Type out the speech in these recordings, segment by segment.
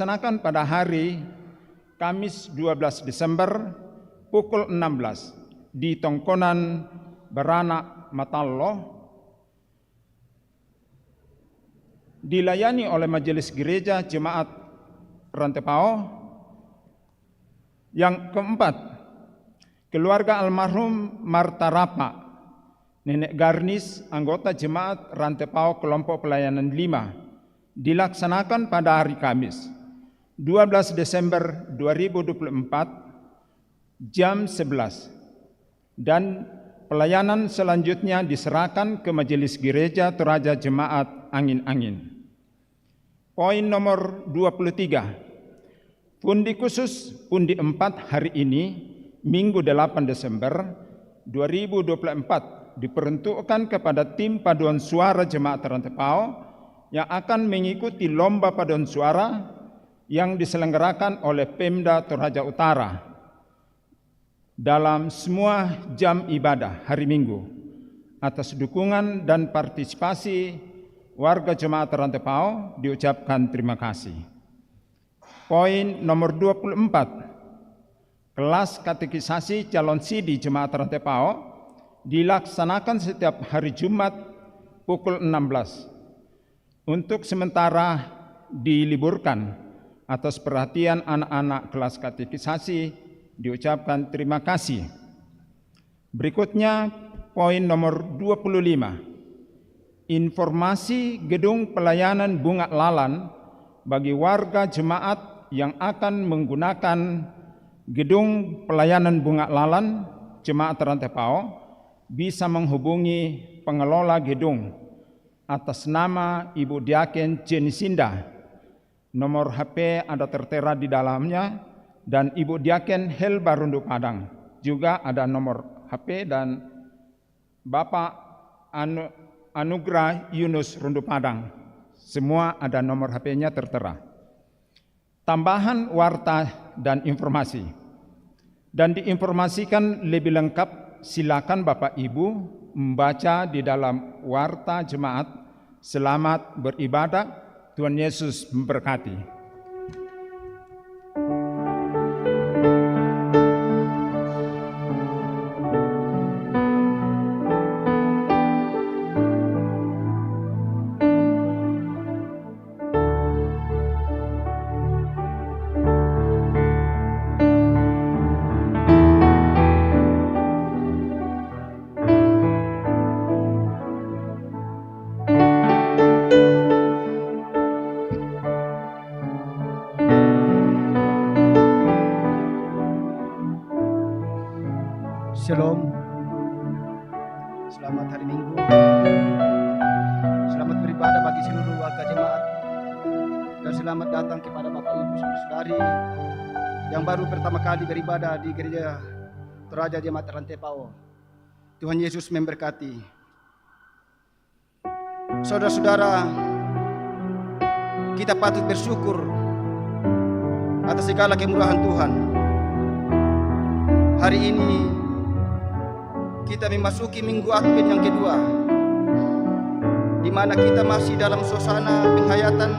dilaksanakan pada hari Kamis 12 Desember pukul 16 di Tongkonan Beranak Matallo, dilayani oleh Majelis Gereja Jemaat Rantepao. Yang keempat, keluarga almarhum Marta Rapa, Nenek Garnis, anggota Jemaat Rantepao Kelompok Pelayanan 5, dilaksanakan pada hari Kamis 12 Desember 2024 jam 11, dan pelayanan selanjutnya diserahkan ke Majelis Gereja Toraja Jemaat Angin-Angin. Poin nomor 23. Pundi khusus pundi 4 hari ini, Minggu 8 Desember 2024, diperuntukkan kepada tim paduan suara Jemaat Rantepao yang akan mengikuti lomba paduan suara yang diselenggarakan oleh Pemda Toraja Utara dalam semua jam ibadah hari Minggu. Atas dukungan dan partisipasi warga Jemaat Rantepao diucapkan terima kasih. Poin nomor 24. Kelas katekisasi calon sidi Jemaat Rantepao dilaksanakan setiap hari Jumat pukul 16. Untuk sementara diliburkan. Atas perhatian anak-anak kelas katekisasi diucapkan terima kasih. Berikutnya poin nomor 25. Informasi gedung pelayanan bunga lalan bagi warga jemaat yang akan menggunakan gedung pelayanan bunga lalan Jemaat Rantepao bisa menghubungi pengelola gedung atas nama Ibu Diaken Jenny Sinda. Nomor HP ada tertera di dalamnya, dan Ibu Diaken Helba Rundu Padang juga ada nomor HP, dan Bapak Anugrah Yunus Rundu Padang, semua ada nomor HP-nya tertera. Tambahan warta dan informasi, dan diinformasikan lebih lengkap, silakan Bapak Ibu membaca di dalam warta jemaat. Selamat beribadah, Tuhan Yesus memberkati. Shalom. Selamat hari Minggu. Selamat beribadah bagi seluruh warga jemaat, dan selamat datang kepada Bapak Ibu Saudari yang baru pertama kali beribadah di Gereja Toraja Jemaat Rantepao. Tuhan Yesus memberkati. Saudara-saudara, kita patut bersyukur atas segala kemurahan Tuhan. Hari ini kita memasuki Minggu Advent yang kedua, di mana kita masih dalam suasana penghayatan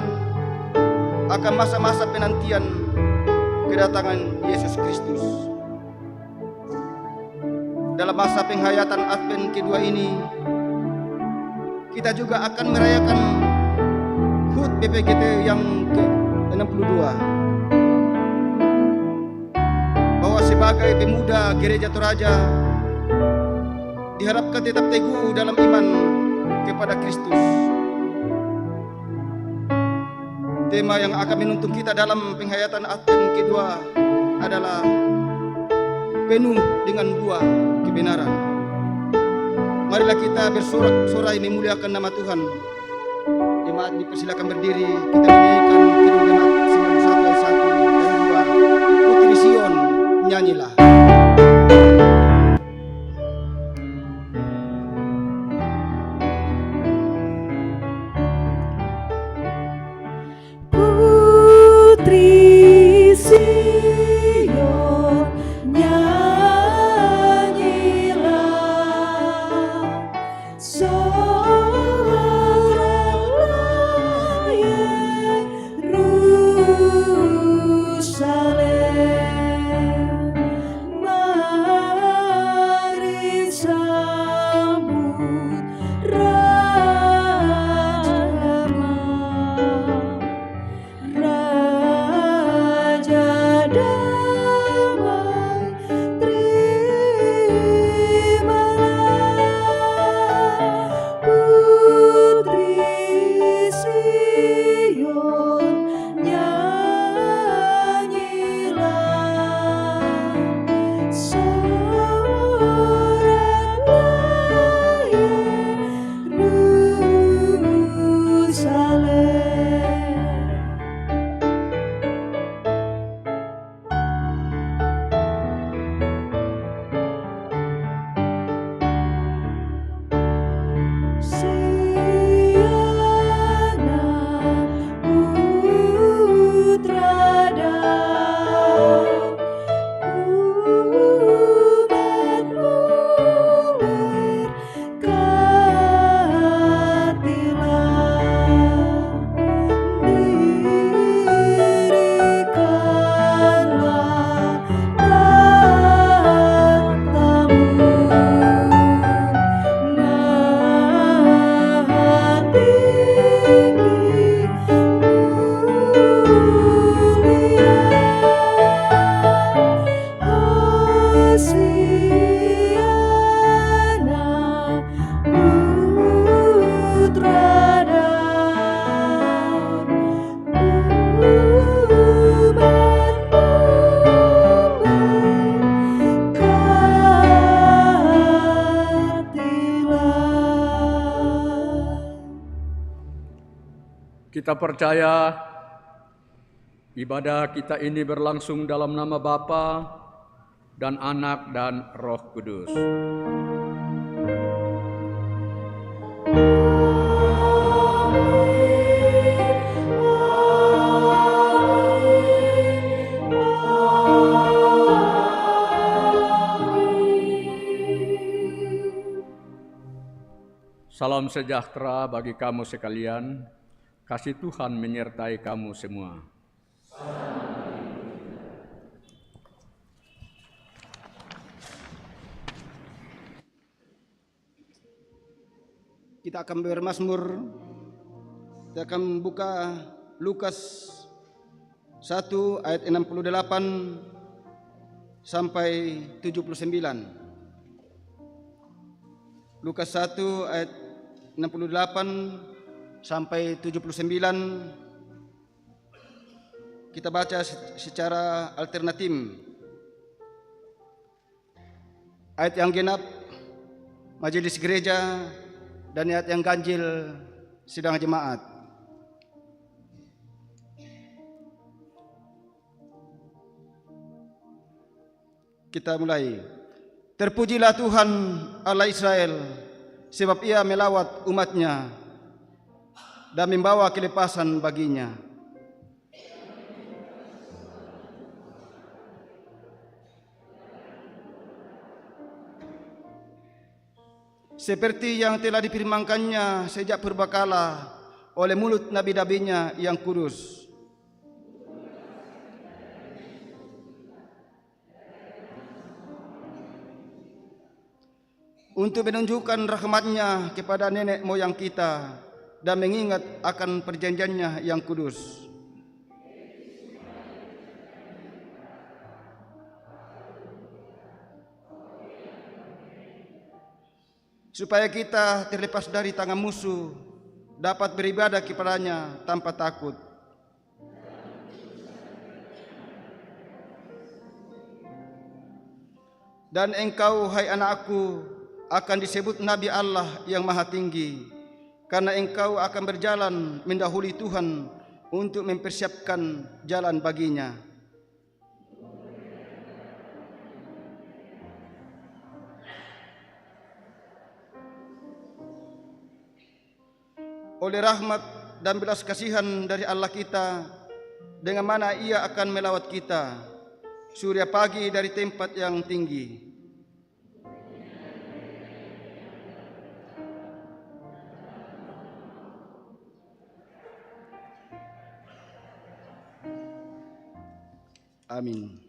akan masa-masa penantian kedatangan Yesus Kristus. Dalam masa penghayatan Advent kedua ini, kita juga akan merayakan HUT BPGT yang ke-62, bahwa sebagai pemuda Gereja Toraja diharapkan tetap teguh dalam iman kepada Kristus. Tema yang akan menuntun kita dalam penghayatan Advent kedua adalah penuh dengan buah kebenaran. Marilah kita bersorak-sorai memuliakan nama Tuhan. Jemaat dipersilakan berdiri, kita menyanyikan Kidung Jemaat 91 ayat 1 dan 2. Putri Sion, nyanyilah. Seorang layak Kita percaya ibadah kita ini berlangsung dalam nama Bapa dan Anak dan Roh Kudus. Salam sejahtera bagi kamu sekalian. Kasih Tuhan menyertai kamu semua. Kita akan bermazmur. Kita akan membuka Lukas 1 ayat 68 sampai 79. Lukas 1 ayat 68 sampai 79. Kita baca secara alternatif. Ayat yang genap majelis gereja dan ayat yang ganjil sidang jemaat. Kita mulai. Terpujilah Tuhan Allah Israel, sebab Ia melawat umatnya dan membawa kelepasan baginya. Seperti yang telah difirmankannya sejak purbakala oleh mulut nabi-nabinya yang kudus. Untuk menunjukkan rahmat-Nya kepada nenek moyang kita dan mengingat akan perjanjiannya yang kudus. Supaya kita terlepas dari tangan musuh, dapat beribadah kepadanya tanpa takut. Dan engkau, hai anakku, akan disebut Nabi Allah yang Maha Tinggi, karena engkau akan berjalan mendahului Tuhan untuk mempersiapkan jalan baginya. Oleh rahmat dan belas kasihan dari Allah kita, dengan mana Ia akan melawat kita, surya pagi dari tempat yang tinggi. Amin.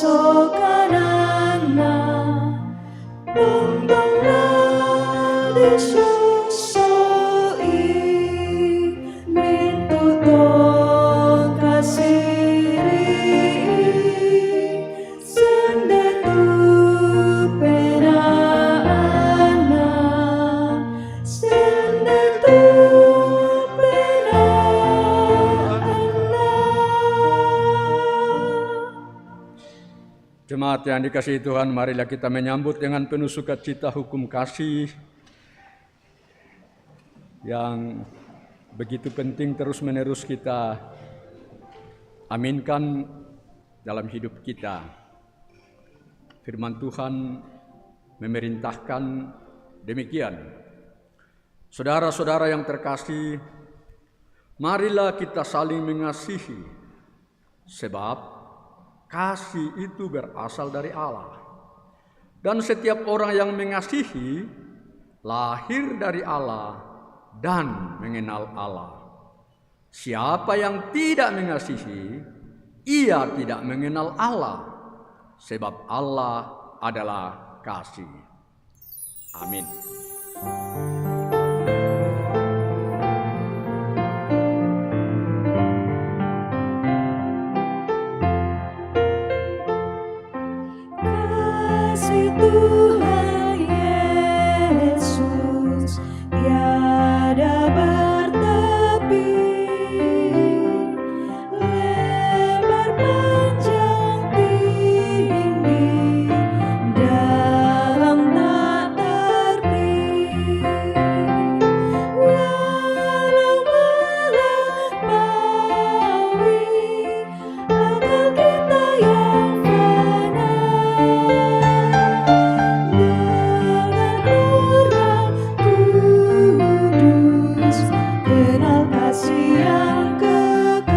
sokanana Tondongna disusoi Mintutong kasiri Sendetu penaana Sendetu Jemaat yang dikasihi Tuhan, marilah kita menyambut dengan penuh sukacita hukum kasih yang begitu penting terus-menerus kita aminkan dalam hidup kita. Firman Tuhan memerintahkan demikian. Saudara-saudara yang terkasih, marilah kita saling mengasihi, sebab kasih itu berasal dari Allah. Dan setiap orang yang mengasihi lahir dari Allah dan mengenal Allah. Siapa yang tidak mengasihi, ia tidak mengenal Allah, sebab Allah adalah kasih. Amin. Tuhan Yesus tiada bertepi, lebar panjang tinggi, dalam tak terti. Walau melampaui akal kita yang fana, kenal kasih yang kekal.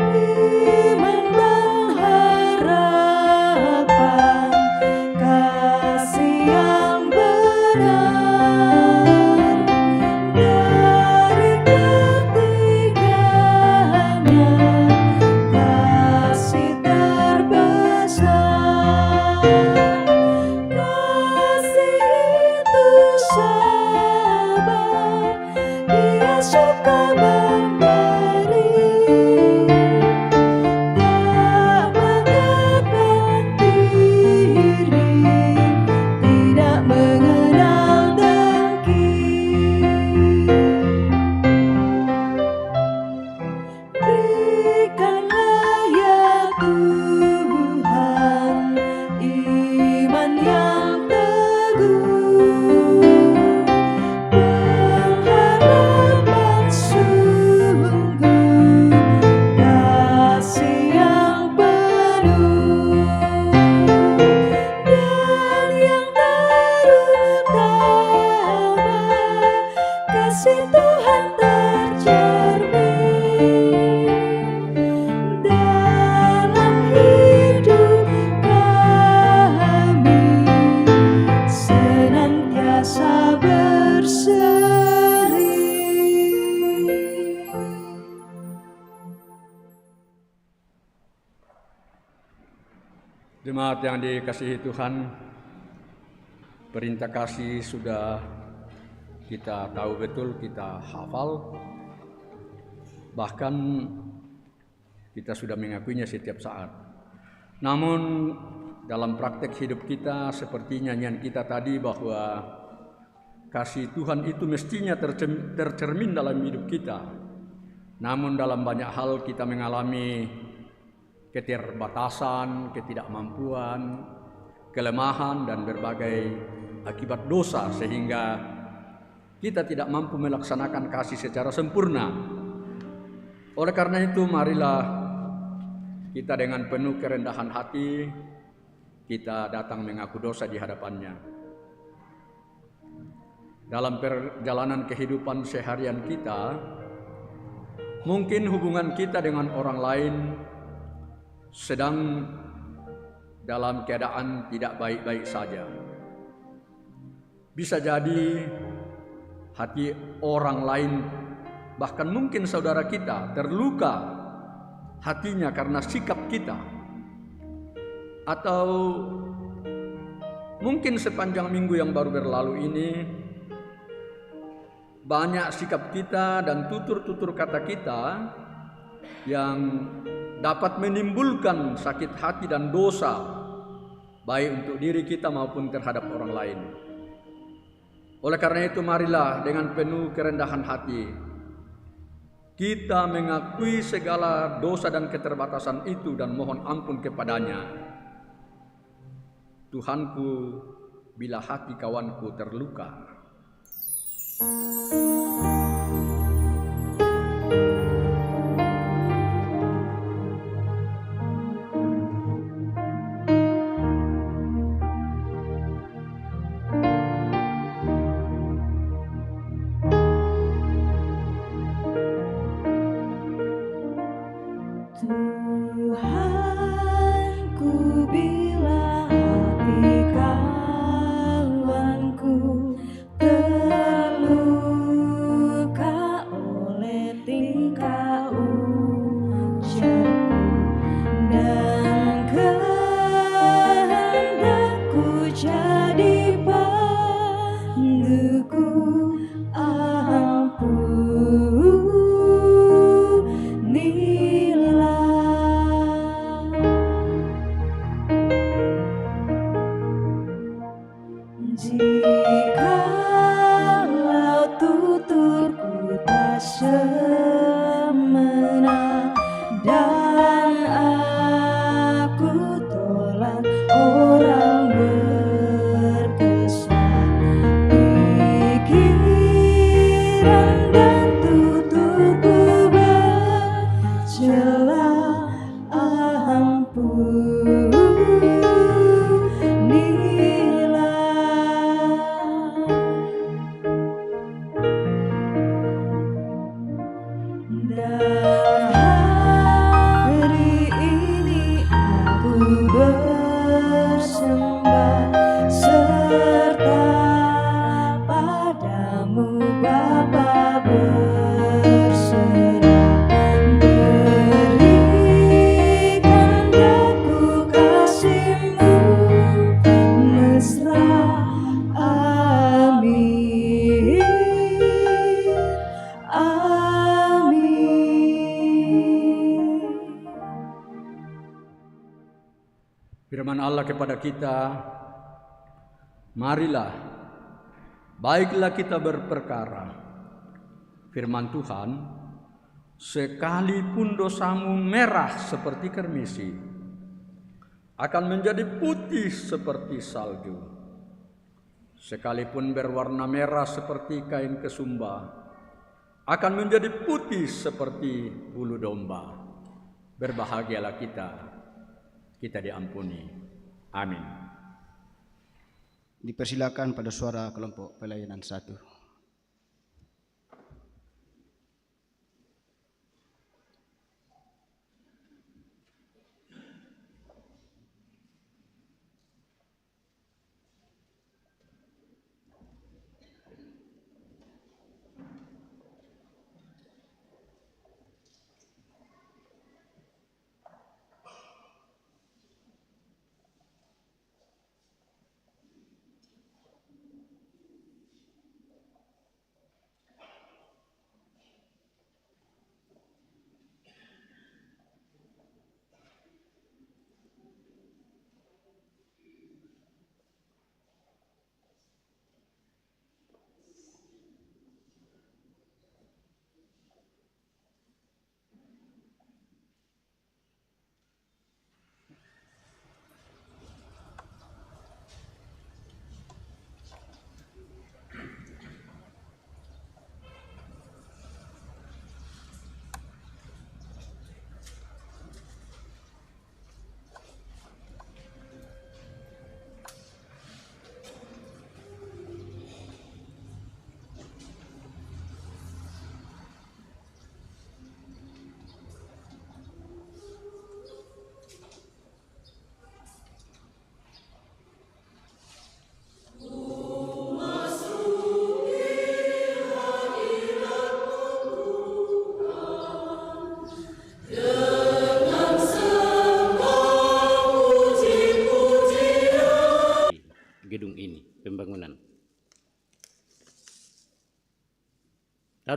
Iman dan harapan, kasih yang benar, dari ketiganya kasih terbesar. Sabar, Dia suka memberi, tak mengekang diri, tidak mengenal dengki. Berikanlah ya Tuhan iman yang teguh, kasih Tuhan tercermin dalam hidup kami, senantiasa berseri. Jemaat yang dikasihi Tuhan, perintah kasih sudah kita tahu betul, kita hafal, bahkan kita sudah mengakuinya setiap saat. Namun dalam praktek hidup kita, seperti nyanyian kita tadi, bahwa kasih Tuhan itu mestinya tercermin dalam hidup kita. Namun dalam banyak hal kita mengalami keterbatasan, ketidakmampuan, kelemahan, dan berbagai akibat dosa, sehingga kita tidak mampu melaksanakan kasih secara sempurna. Oleh karena itu, marilah kita dengan penuh kerendahan hati, kita datang mengaku dosa di hadapannya. Dalam perjalanan kehidupan seharian kita, mungkin hubungan kita dengan orang lain sedang dalam keadaan tidak baik-baik saja. Bisa jadi hati orang lain bahkan mungkin saudara kita terluka hatinya karena sikap kita, atau mungkin sepanjang minggu yang baru berlalu ini banyak sikap kita dan tutur-tutur kata kita yang dapat menimbulkan sakit hati dan dosa, baik untuk diri kita maupun terhadap orang lain. Oleh karena itu, marilah dengan penuh kerendahan hati kita mengakui segala dosa dan keterbatasan itu dan mohon ampun kepadanya. Tuhanku, bila hati kawanku terluka. Tuhanku, bila hati kawanku terluka oleh tingkah ujarku dan kehendakku jadi panduku, jikalau tuturku tak semena dan aku tolak orang berkesan, pikiran dan tuturku bercela, dan hari ini aku bersembah serta padamu Bapa berserah, berikan daku kasih-Mu mesra. Amin. Firman Allah kepada kita, marilah, baiklah kita berperkara. Firman Tuhan, sekalipun dosamu merah seperti kermisi, akan menjadi putih seperti salju. Sekalipun berwarna merah seperti kain kesumba, akan menjadi putih seperti bulu domba. Berbahagialah kita diampuni. Amin. Dipersilakan pada suara kelompok pelayanan 1.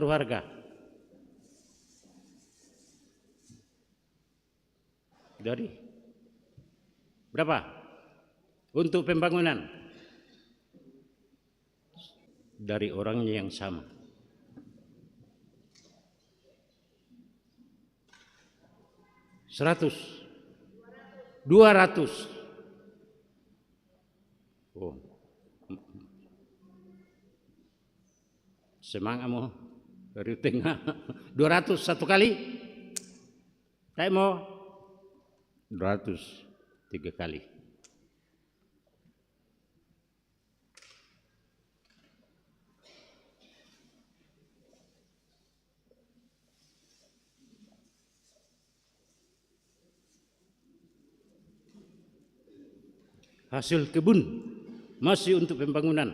taruh harga? Dari berapa? Untuk pembangunan? Dari orangnya yang sama. Seratus, 200. Oh, semangat mau dari tengah 200 satu kali. Saya mau 200 3 kali. Hasil kebun masih untuk pembangunan.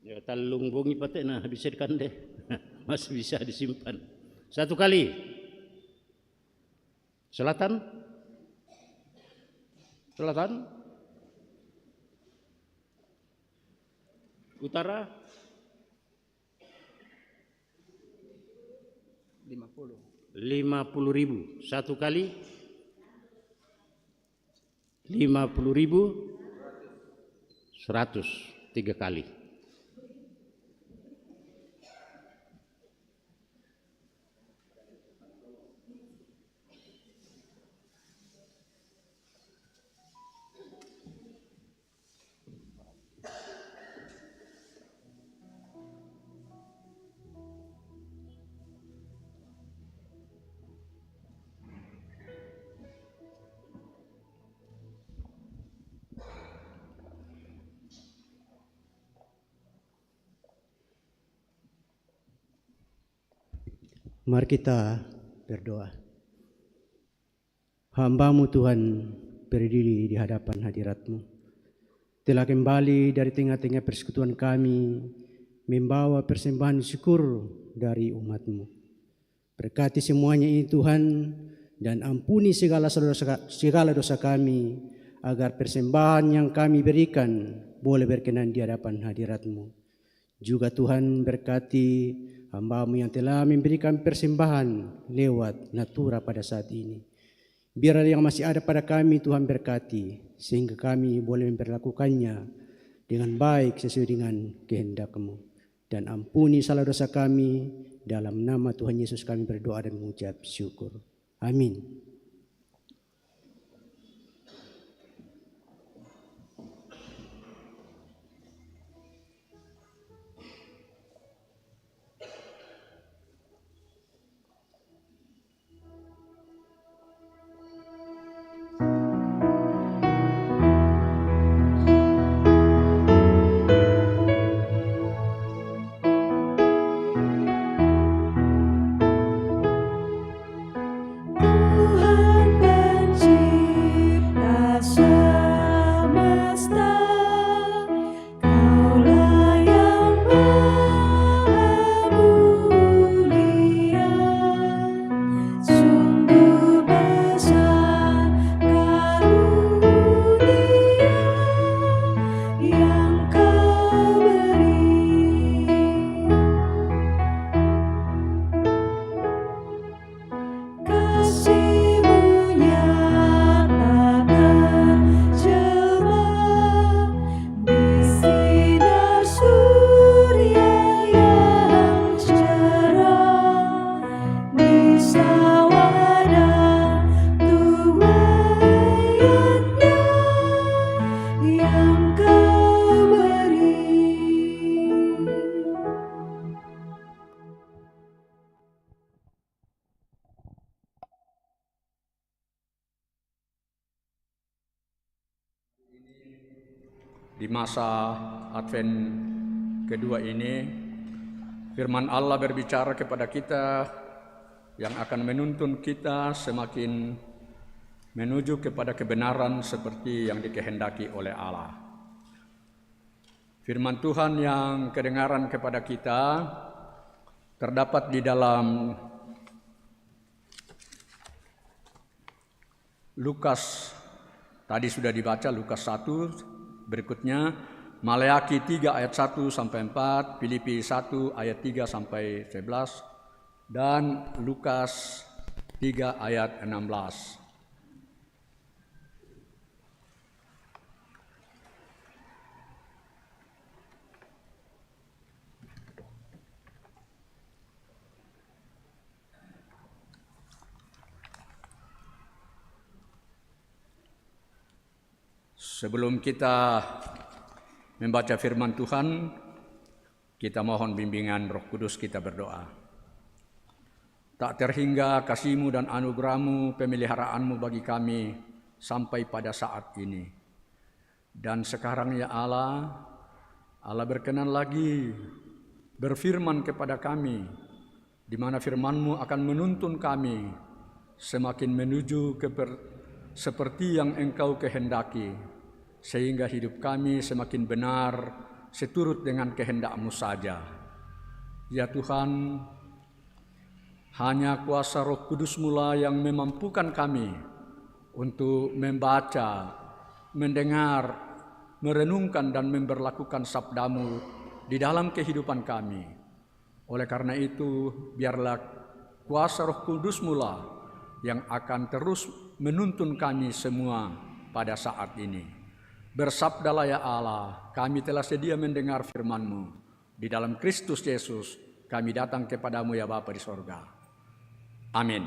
Ya, talung bongi patek nah habiskan deh. Masih bisa disimpan. Satu kali. Selatan? Selatan? Utara? 50.000 satu kali. 50.000 100 3 kali. Mari kita berdoa. Hamba-Mu Tuhan berdiri di hadapan hadirat-Mu. Telah kembali dari tengah-tengah persekutuan kami, membawa persembahan syukur dari umat-Mu. Berkati semuanya ini Tuhan, dan ampuni segala dosa kami, agar persembahan yang kami berikan boleh berkenan di hadapan hadirat-Mu. Juga Tuhan berkati hamba-Mu yang telah memberikan persembahan lewat natura pada saat ini. Biarlah yang masih ada pada kami Tuhan berkati, sehingga kami boleh memperlakukannya dengan baik sesuai dengan kehendak-Mu. Dan ampuni salah dosa kami, dalam nama Tuhan Yesus kami berdoa dan mengucap syukur. Amin. Di masa Advent kedua ini, firman Allah berbicara kepada kita yang akan menuntun kita semakin menuju kepada kebenaran seperti yang dikehendaki oleh Allah. Firman Tuhan yang kedengaran kepada kita terdapat di dalam Lukas, tadi sudah dibaca Lukas 1, berikutnya Maleakhi 3 ayat 1 sampai 4, Filipi 1 ayat 3 sampai 11, dan Lukas 3 ayat 16. Sebelum kita membaca firman Tuhan, kita mohon bimbingan Roh Kudus, kita berdoa. Tak terhingga kasih-Mu dan anugerah-Mu, pemeliharaanmu bagi kami sampai pada saat ini. Dan sekarang ya Allah, Allah berkenan lagi berfirman kepada kami, di mana firman-Mu akan menuntun kami semakin menuju seperti yang Engkau kehendaki, sehingga hidup kami semakin benar seturut dengan kehendak-Mu saja. Ya Tuhan, hanya kuasa Roh Kudus-Mu lah yang memampukan kami untuk membaca, mendengar, merenungkan dan memberlakukan sabda-Mu di dalam kehidupan kami. Oleh karena itu, biarlah kuasa Roh Kudus-Mu lah yang akan terus menuntun kami semua pada saat ini. Bersabdalah ya Allah, kami telah sedia mendengar firman-Mu. Di dalam Kristus Yesus, kami datang kepadamu ya Bapa di sorga. Amin.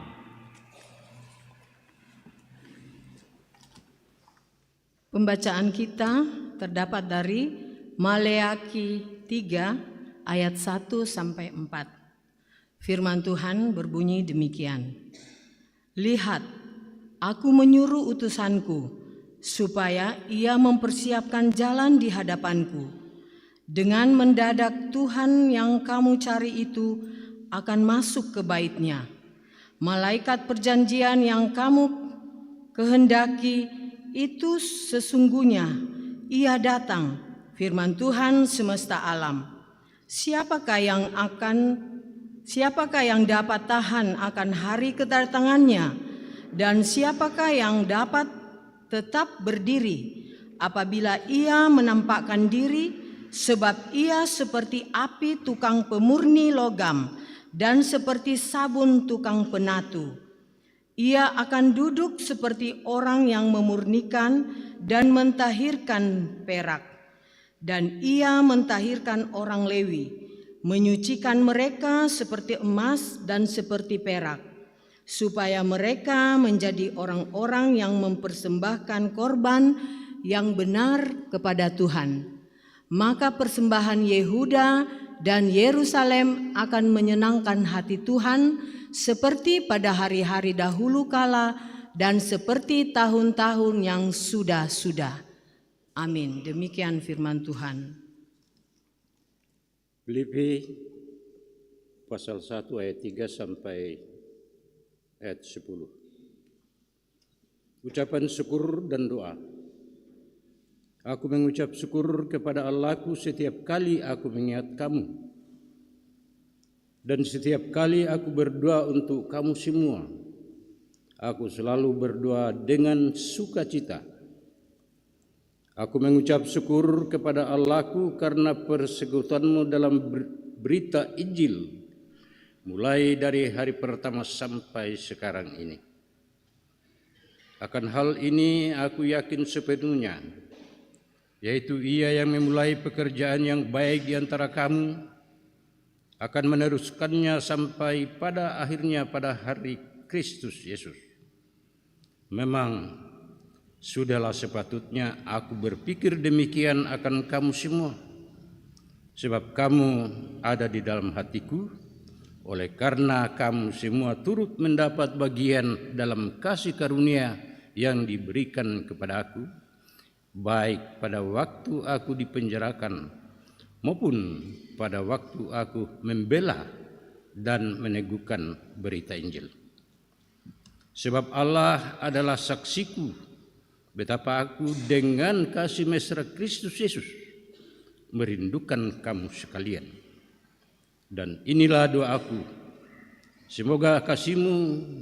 Pembacaan kita terdapat dari Maleakhi 3 ayat 1 sampai 4. Firman Tuhan berbunyi demikian. Lihat, aku menyuruh utusanku supaya ia mempersiapkan jalan di hadapanku. Dengan mendadak Tuhan yang kamu cari itu akan masuk ke bait-Nya. Malaikat perjanjian yang kamu kehendaki itu sesungguhnya ia datang, firman Tuhan semesta alam. Siapakah yang dapat tahan akan hari kedatangannya, dan siapakah yang dapat tetap berdiri apabila ia menampakkan diri, sebab ia seperti api tukang pemurni logam dan seperti sabun tukang penatu. Ia akan duduk seperti orang yang memurnikan dan mentahirkan perak, dan ia mentahirkan orang Lewi, menyucikan mereka seperti emas dan seperti perak, supaya mereka menjadi orang-orang yang mempersembahkan korban yang benar kepada Tuhan. Maka persembahan Yehuda dan Yerusalem akan menyenangkan hati Tuhan seperti pada hari-hari dahulu kala dan seperti tahun-tahun yang sudah-sudah. Amin. Demikian firman Tuhan. Filipi pasal 1 ayat 3 sampai ayat 10. Ucapan syukur dan doa. Aku mengucap syukur kepada Allahku setiap kali aku mengingat kamu. Dan setiap kali aku berdoa untuk kamu semua. Aku selalu berdoa dengan sukacita. Aku mengucap syukur kepada Allahku karena persekutuanmu dalam berita Injil, mulai dari hari pertama sampai sekarang ini. Akan hal ini aku yakin sepenuhnya, yaitu Ia yang memulai pekerjaan yang baik di antara kamu akan meneruskannya sampai pada akhirnya pada hari Kristus Yesus. Memang sudahlah sepatutnya aku berpikir demikian akan kamu semua, sebab kamu ada di dalam hatiku, oleh karena kamu semua turut mendapat bagian dalam kasih karunia yang diberikan kepada aku, baik pada waktu aku dipenjarakan maupun pada waktu aku membela dan meneguhkan berita Injil. Sebab Allah adalah saksiku betapa aku dengan kasih mesra Kristus Yesus merindukan kamu sekalian. Dan inilah doaku, semoga kasih-Mu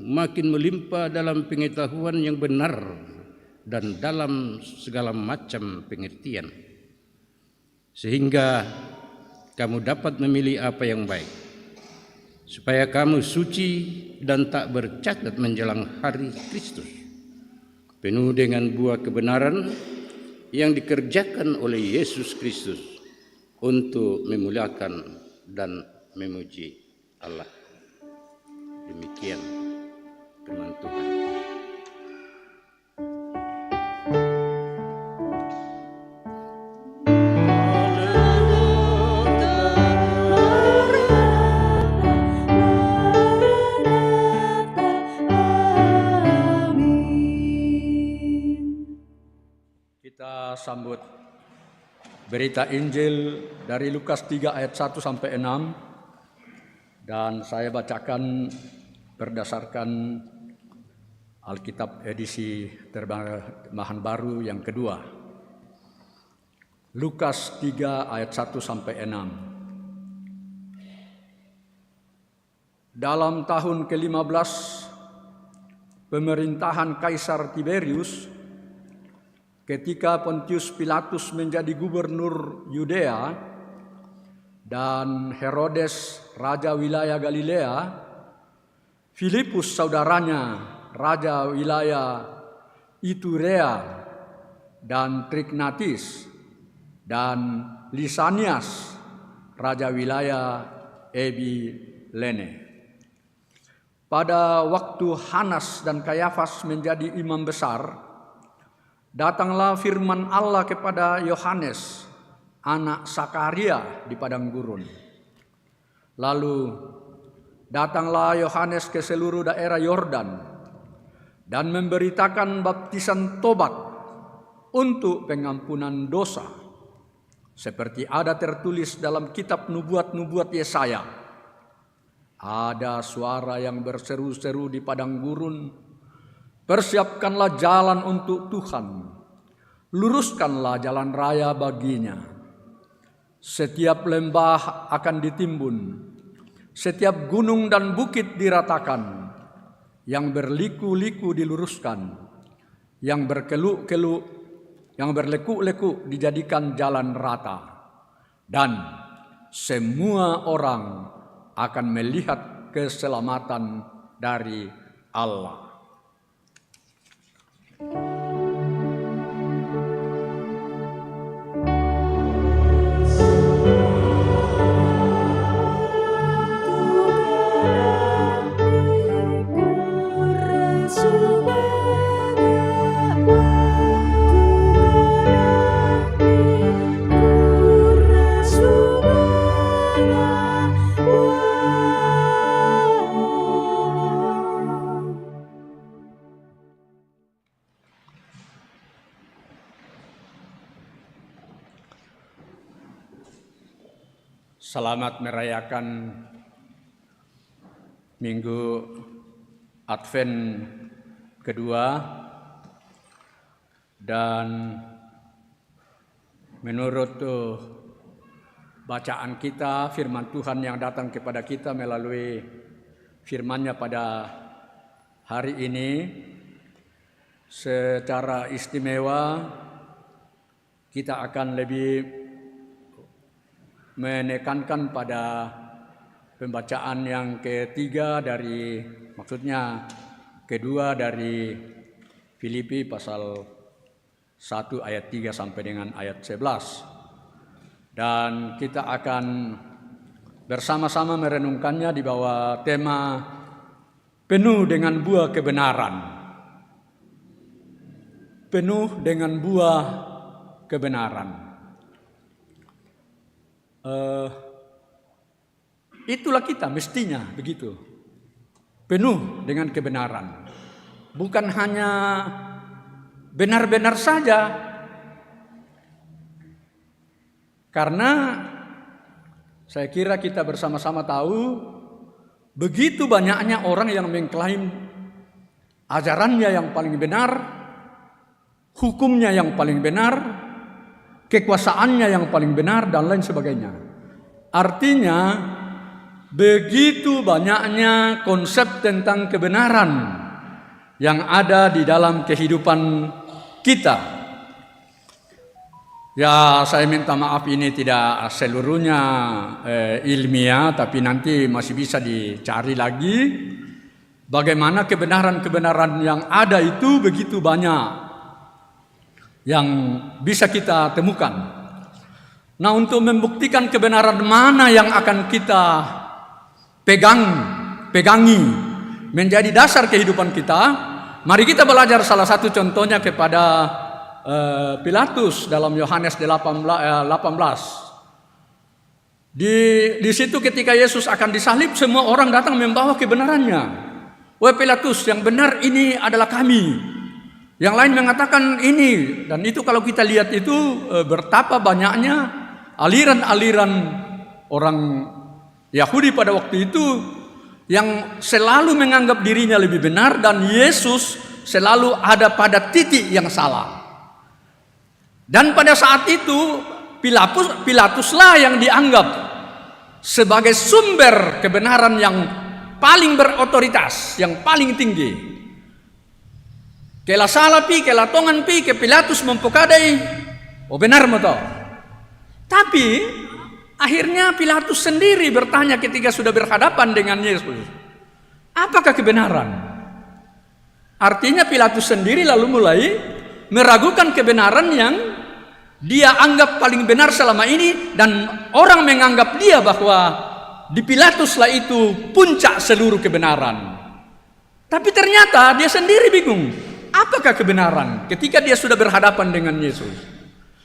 makin melimpah dalam pengetahuan yang benar dan dalam segala macam pengertian, sehingga kamu dapat memilih apa yang baik, supaya kamu suci dan tak bercacat menjelang hari Kristus, penuh dengan buah kebenaran yang dikerjakan oleh Yesus Kristus untuk memuliakan dan memuji Allah. Demikian firman Tuhan. Kita sambut berita Injil dari Lukas 3 ayat 1 sampai 6, dan saya bacakan berdasarkan Alkitab edisi terjemahan baru yang kedua. Lukas 3 ayat 1 sampai 6. Dalam tahun ke-15 pemerintahan Kaisar Tiberius, ketika Pontius Pilatus menjadi gubernur Yudea dan Herodes raja wilayah Galilea, Filipus saudaranya raja wilayah Iturea dan Trignatis, dan Lisanias raja wilayah Ebilene. Pada waktu Hanas dan Kayafas menjadi imam besar, datanglah firman Allah kepada Yohanes, anak Sakaria di padang gurun. Lalu datanglah Yohanes ke seluruh daerah Yordan dan memberitakan baptisan tobat untuk pengampunan dosa, seperti ada tertulis dalam kitab nubuat-nubuat Yesaya. Ada suara yang berseru-seru di padang gurun, persiapkanlah jalan untuk Tuhan, luruskanlah jalan raya baginya. Setiap lembah akan ditimbun, setiap gunung dan bukit diratakan, yang berliku-liku diluruskan, yang berlekuk-lekuk dijadikan jalan rata, dan semua orang akan melihat keselamatan dari Allah. Selamat merayakan Minggu Advent kedua, dan menurut bacaan kita, firman Tuhan yang datang kepada kita melalui firman-Nya pada hari ini, secara istimewa kita akan lebih menekankan pada pembacaan yang kedua dari Filipi pasal 1 ayat 3 sampai dengan ayat 11. Dan kita akan bersama-sama merenungkannya di bawah tema penuh dengan buah kebenaran. Penuh dengan buah kebenaran. Itulah kita mestinya begitu, penuh dengan kebenaran. Bukan hanya benar-benar saja, karena saya kira kita bersama-sama tahu begitu banyaknya orang yang mengklaim ajarannya yang paling benar, hukumnya yang paling benar, kekuasaannya yang paling benar, dan lain sebagainya. Artinya begitu banyaknya konsep tentang kebenaran yang ada di dalam kehidupan kita. Ya, saya minta maaf ini tidak seluruhnya ilmiah, tapi nanti masih bisa dicari lagi. Bagaimana kebenaran-kebenaran yang ada itu begitu banyak yang bisa kita temukan. Nah, untuk membuktikan kebenaran mana yang akan kita pegangi menjadi dasar kehidupan kita, mari kita belajar salah satu contohnya kepada Pilatus dalam Yohanes 18. Di situ ketika Yesus akan disalib, semua orang datang membawa kebenarannya. Wahai Pilatus, yang benar ini adalah kami. Yang lain mengatakan ini. Dan itu kalau kita lihat itu betapa banyaknya aliran-aliran orang Yahudi pada waktu itu yang selalu menganggap dirinya lebih benar, dan Yesus selalu ada pada titik yang salah. Dan pada saat itu Pilatuslah yang dianggap sebagai sumber kebenaran yang paling berotoritas, yang paling tinggi. Kela salah pi, kela tongan pi, ke Pilatus mempukadai, oh benar mo to. Tapi akhirnya Pilatus sendiri bertanya ketika sudah berhadapan dengan Yesus, apakah kebenaran? Artinya Pilatus sendiri lalu mulai meragukan kebenaran yang dia anggap paling benar selama ini, dan orang menganggap dia bahwa di Pilatuslah itu puncak seluruh kebenaran. Tapi ternyata dia sendiri bingung, apakah kebenaran ketika dia sudah berhadapan dengan Yesus.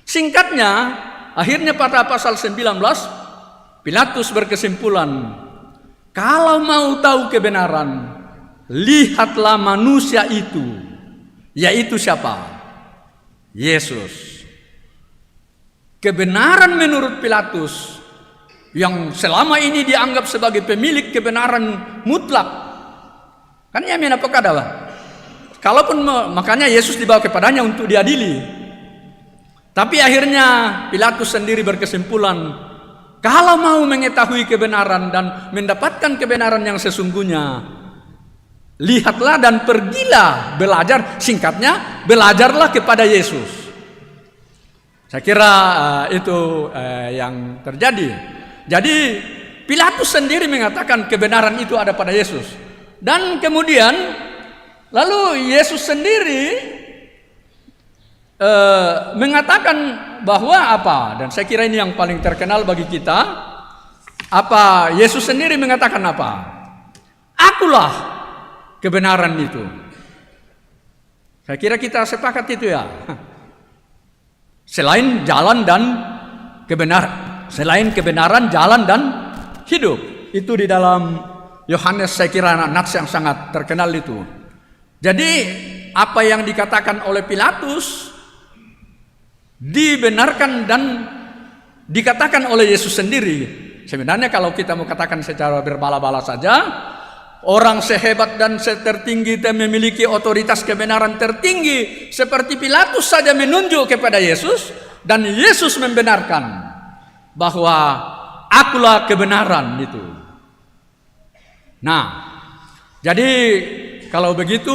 Singkatnya, akhirnya pada pasal 19, Pilatus berkesimpulan, kalau mau tahu kebenaran, lihatlah manusia itu, yaitu siapa? Yesus. Kebenaran menurut Pilatus yang selama ini dianggap sebagai pemilik kebenaran mutlak, kan ya apa kadawa? Kalaupun makanya Yesus dibawa kepadanya untuk diadili. Tapi akhirnya Pilatus sendiri berkesimpulan, kalau mau mengetahui kebenaran dan mendapatkan kebenaran yang sesungguhnya, lihatlah dan pergilah belajar, singkatnya belajarlah kepada Yesus. Saya kira itu yang terjadi. Jadi Pilatus sendiri mengatakan kebenaran itu ada pada Yesus. Dan kemudian lalu Yesus sendiri mengatakan bahwa apa? Dan saya kira ini yang paling terkenal bagi kita. Apa Yesus sendiri mengatakan apa? Akulah kebenaran itu. Saya kira kita sepakat itu ya. Selain jalan dan kebenaran, selain kebenaran, jalan dan hidup. Itu di dalam Yohanes, saya kira nats yang sangat terkenal itu. Jadi apa yang dikatakan oleh Pilatus dibenarkan dan dikatakan oleh Yesus sendiri. Sebenarnya kalau kita mau katakan secara berbala-bala saja, orang sehebat dan tertinggi dan memiliki otoritas kebenaran tertinggi seperti Pilatus saja menunjuk kepada Yesus, dan Yesus membenarkan bahwa akulah kebenaran itu. Nah, jadi kalau begitu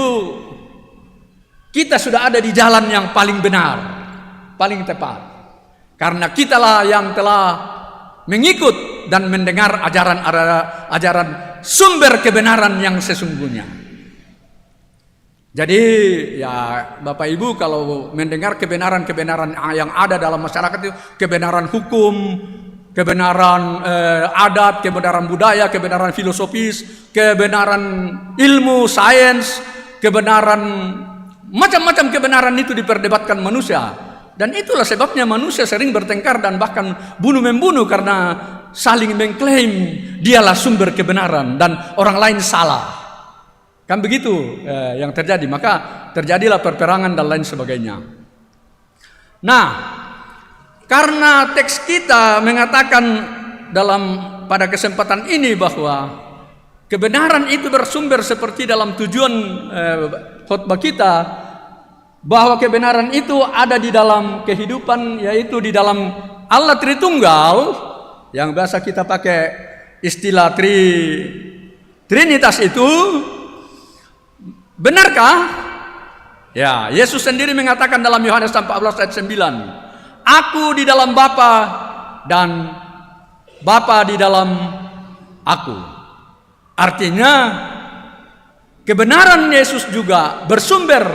kita sudah ada di jalan yang paling benar, paling tepat, karena kitalah yang telah mengikut dan mendengar ajaran sumber kebenaran yang sesungguhnya. Jadi ya Bapak Ibu, kalau mendengar kebenaran-kebenaran yang ada dalam masyarakat itu, kebenaran hukum, kebenaran adat, kebenaran budaya, kebenaran filosofis, kebenaran ilmu, sains, kebenaran, macam-macam kebenaran itu diperdebatkan manusia. Dan itulah sebabnya manusia sering bertengkar dan bahkan bunuh-membunuh karena saling mengklaim dialah sumber kebenaran dan orang lain salah. Kan begitu yang terjadi. Maka terjadilah perperangan dan lain sebagainya. Nah, karena teks kita mengatakan pada kesempatan ini bahwa kebenaran itu bersumber seperti dalam tujuan khotbah kita, bahwa kebenaran itu ada di dalam kehidupan, yaitu di dalam Allah Tritunggal, yang biasa kita pakai istilah Trinitas itu. Benarkah? Ya, Yesus sendiri mengatakan dalam Yohanes 14 ayat 9, Aku di dalam Bapa dan Bapa di dalam aku. Artinya kebenaran Yesus juga bersumber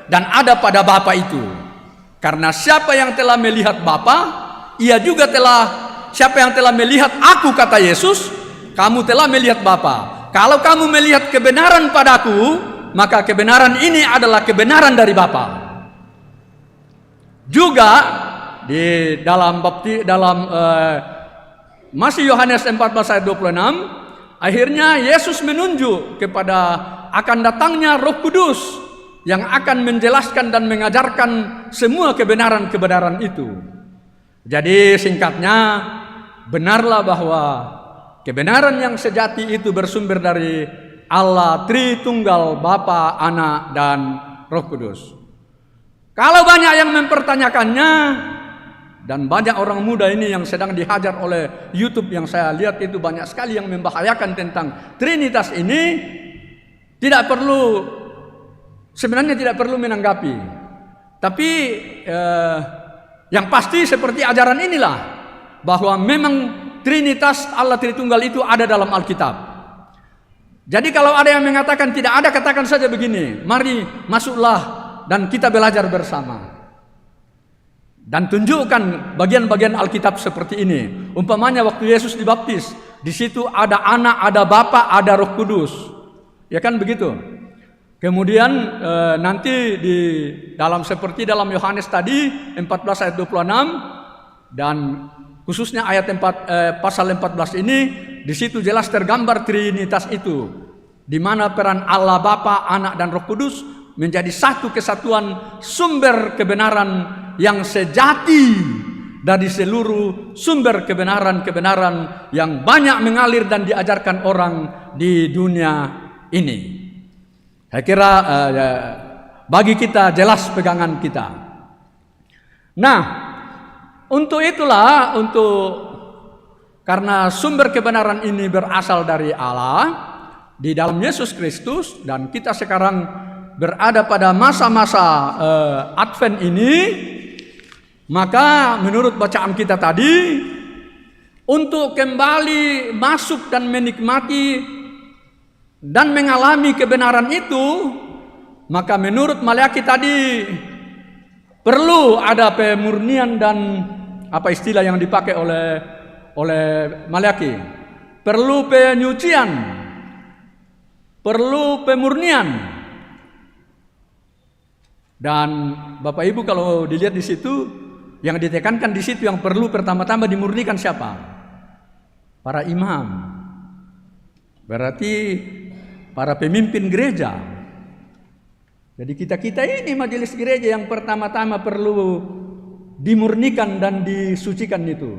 dan ada pada Bapa itu. Karena siapa yang telah melihat Bapa, siapa yang telah melihat aku, kata Yesus, kamu telah melihat Bapa. Kalau kamu melihat kebenaran padaku, maka kebenaran ini adalah kebenaran dari Bapa. Juga di dalam masih Yohanes 14 ayat 26, akhirnya Yesus menunjuk kepada akan datangnya Roh Kudus yang akan menjelaskan dan mengajarkan semua kebenaran-kebenaran itu. Jadi singkatnya, benarlah bahwa kebenaran yang sejati itu bersumber dari Allah Tritunggal, Bapa, Anak, dan Roh Kudus. Kalau banyak yang mempertanyakannya, dan banyak orang muda ini yang sedang dihajar oleh YouTube yang saya lihat itu banyak sekali yang membahayakan tentang Trinitas ini, sebenarnya tidak perlu menanggapi. Tapi yang pasti seperti ajaran inilah, bahwa memang Trinitas Allah Tritunggal itu ada dalam Alkitab. Jadi kalau ada yang mengatakan tidak ada, katakan saja begini, mari masuklah dan kita belajar bersama. Dan tunjukkan bagian-bagian Alkitab seperti ini. Umpamanya waktu Yesus dibaptis, di situ ada Anak, ada Bapa, ada Roh Kudus. Ya kan begitu? Kemudian nanti seperti dalam Yohanes tadi 14 ayat 26 dan khususnya ayat pasal 14 ini, di situ jelas tergambar Trinitas itu, di mana peran Allah Bapa, Anak, dan Roh Kudus menjadi satu kesatuan sumber kebenaran yang sejati dari seluruh sumber kebenaran-kebenaran yang banyak mengalir dan diajarkan orang di dunia ini. Saya kira bagi kita jelas pegangan kita. Nah, untuk itulah, karena sumber kebenaran ini berasal dari Allah di dalam Yesus Kristus, dan kita sekarang berada pada masa-masa Advent ini, maka menurut bacaan kita tadi, untuk kembali masuk dan menikmati dan mengalami kebenaran itu, maka menurut Maleakhi tadi perlu ada pemurnian dan apa istilah yang dipakai oleh Maleakhi? Perlu penyucian, perlu pemurnian. Dan Bapak Ibu kalau dilihat di situ, yang ditekankan di situ yang perlu pertama-tama dimurnikan siapa? Para imam. Berarti para pemimpin gereja. Jadi kita ini majelis gereja yang pertama-tama perlu dimurnikan dan disucikan itu.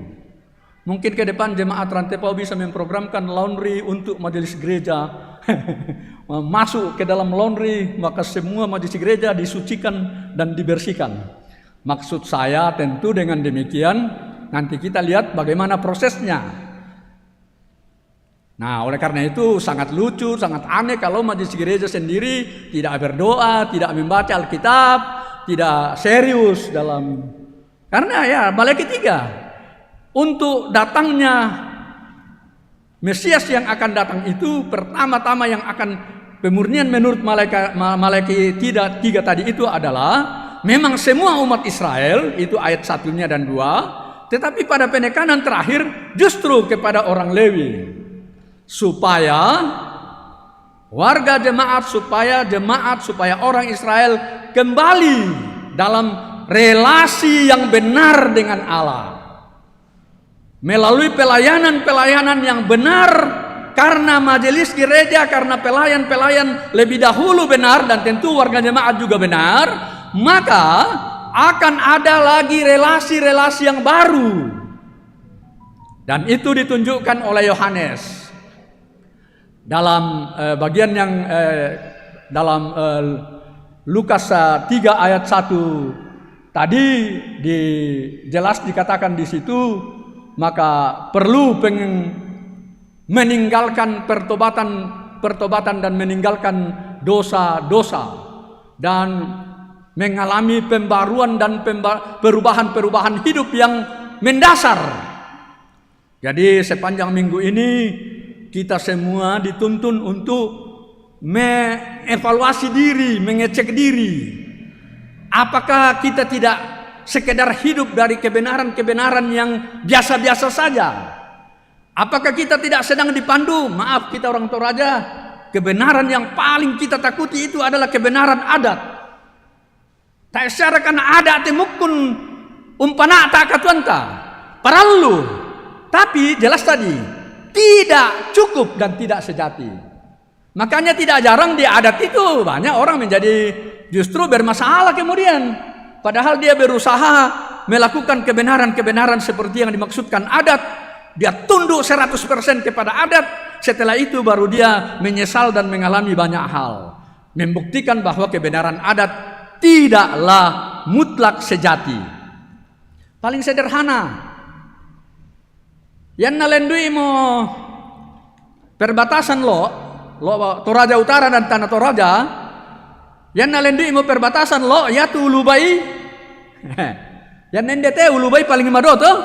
Mungkin ke depan jemaat Rantepao bisa memprogramkan laundry untuk majelis gereja. Masuk ke dalam laundry, maka semua majelis gereja disucikan dan dibersihkan. Maksud saya tentu dengan demikian nanti kita lihat bagaimana prosesnya. Nah, oleh karena itu sangat lucu, sangat aneh kalau majelis gereja sendiri tidak berdoa, tidak membaca Alkitab, tidak serius dalam, karena ya Maleakhi 3 untuk datangnya Mesias yang akan datang itu, pertama-tama yang akan pemurnian menurut Maleakhi 3 tadi itu adalah memang semua umat Israel, itu ayat 1-nya dan 2, tetapi pada penekanan terakhir justru kepada orang Lewi, supaya warga jemaat, supaya orang Israel kembali dalam relasi yang benar dengan Allah melalui pelayanan-pelayanan yang benar. Karena majelis gereja, karena pelayan-pelayan lebih dahulu benar dan tentu warga jemaat juga benar, maka akan ada lagi relasi-relasi yang baru. Dan itu ditunjukkan oleh Yohanes dalam bagian yang dalam Lukas 3 ayat 1 tadi jelas dikatakan di situ, maka perlu meninggalkan pertobatan dan meninggalkan dosa-dosa. Dan mengalami pembaruan dan perubahan-perubahan hidup yang mendasar. Jadi sepanjang minggu ini kita semua dituntun untuk mengevaluasi diri, mengecek diri. Apakah kita tidak sekedar hidup dari kebenaran-kebenaran yang biasa-biasa saja? Apakah kita tidak sedang dipandu? Maaf kita orang Toraja, kebenaran yang paling kita takuti itu adalah kebenaran adat. Tak syarakan adat temukun umpana tak katuanta. Parallu. Tapi jelas tadi tidak cukup dan tidak sejati. Makanya tidak jarang di adat itu banyak orang menjadi justru bermasalah kemudian. Padahal dia berusaha melakukan kebenaran-kebenaran seperti yang dimaksudkan adat. Dia tunduk 100% kepada adat. Setelah itu baru dia menyesal dan mengalami banyak hal. Membuktikan bahwa kebenaran adat tidaklah mutlak sejati. Paling sederhana. Yang nalendui mo perbatasan lo Toraja Utara dan Tanah Toraja. Yang nalendui mo perbatasan lo ya tu Ulubai. Yang nendete Ulubai paling mado tuh.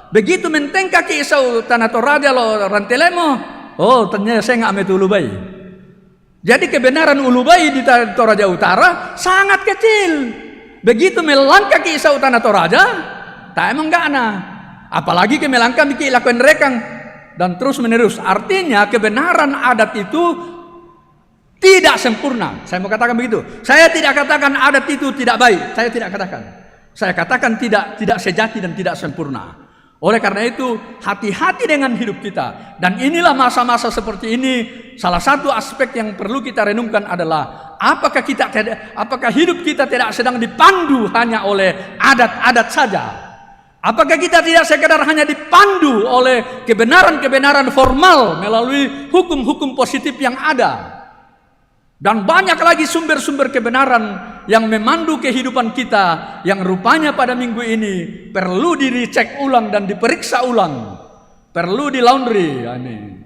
Begitu menteng kaki isau Tanah Toraja lo rantelemo. Oh ternyata saya nggak metu Ulubai. Jadi kebenaran Ulubai di Toraja Utara sangat kecil. Begitu melangkah ke isau Tanah Toraja, tak emang nggak ana. Apalagi ke melangkah bikin lakukan rekang dan terus menerus. Artinya kebenaran adat itu tidak sempurna. Saya mau katakan begitu. Saya tidak katakan adat itu tidak baik. Saya tidak katakan. Saya katakan tidak sejati dan tidak sempurna. Oleh karena itu, hati-hati dengan hidup kita. Dan inilah masa-masa seperti ini, salah satu aspek yang perlu kita renungkan adalah apakah hidup kita tidak sedang dipandu hanya oleh adat-adat saja? Apakah kita tidak sekedar hanya dipandu oleh kebenaran-kebenaran formal melalui hukum-hukum positif yang ada? Dan banyak lagi sumber-sumber kebenaran yang memandu kehidupan kita yang rupanya pada minggu ini perlu dicek ulang dan diperiksa ulang. Perlu di laundry,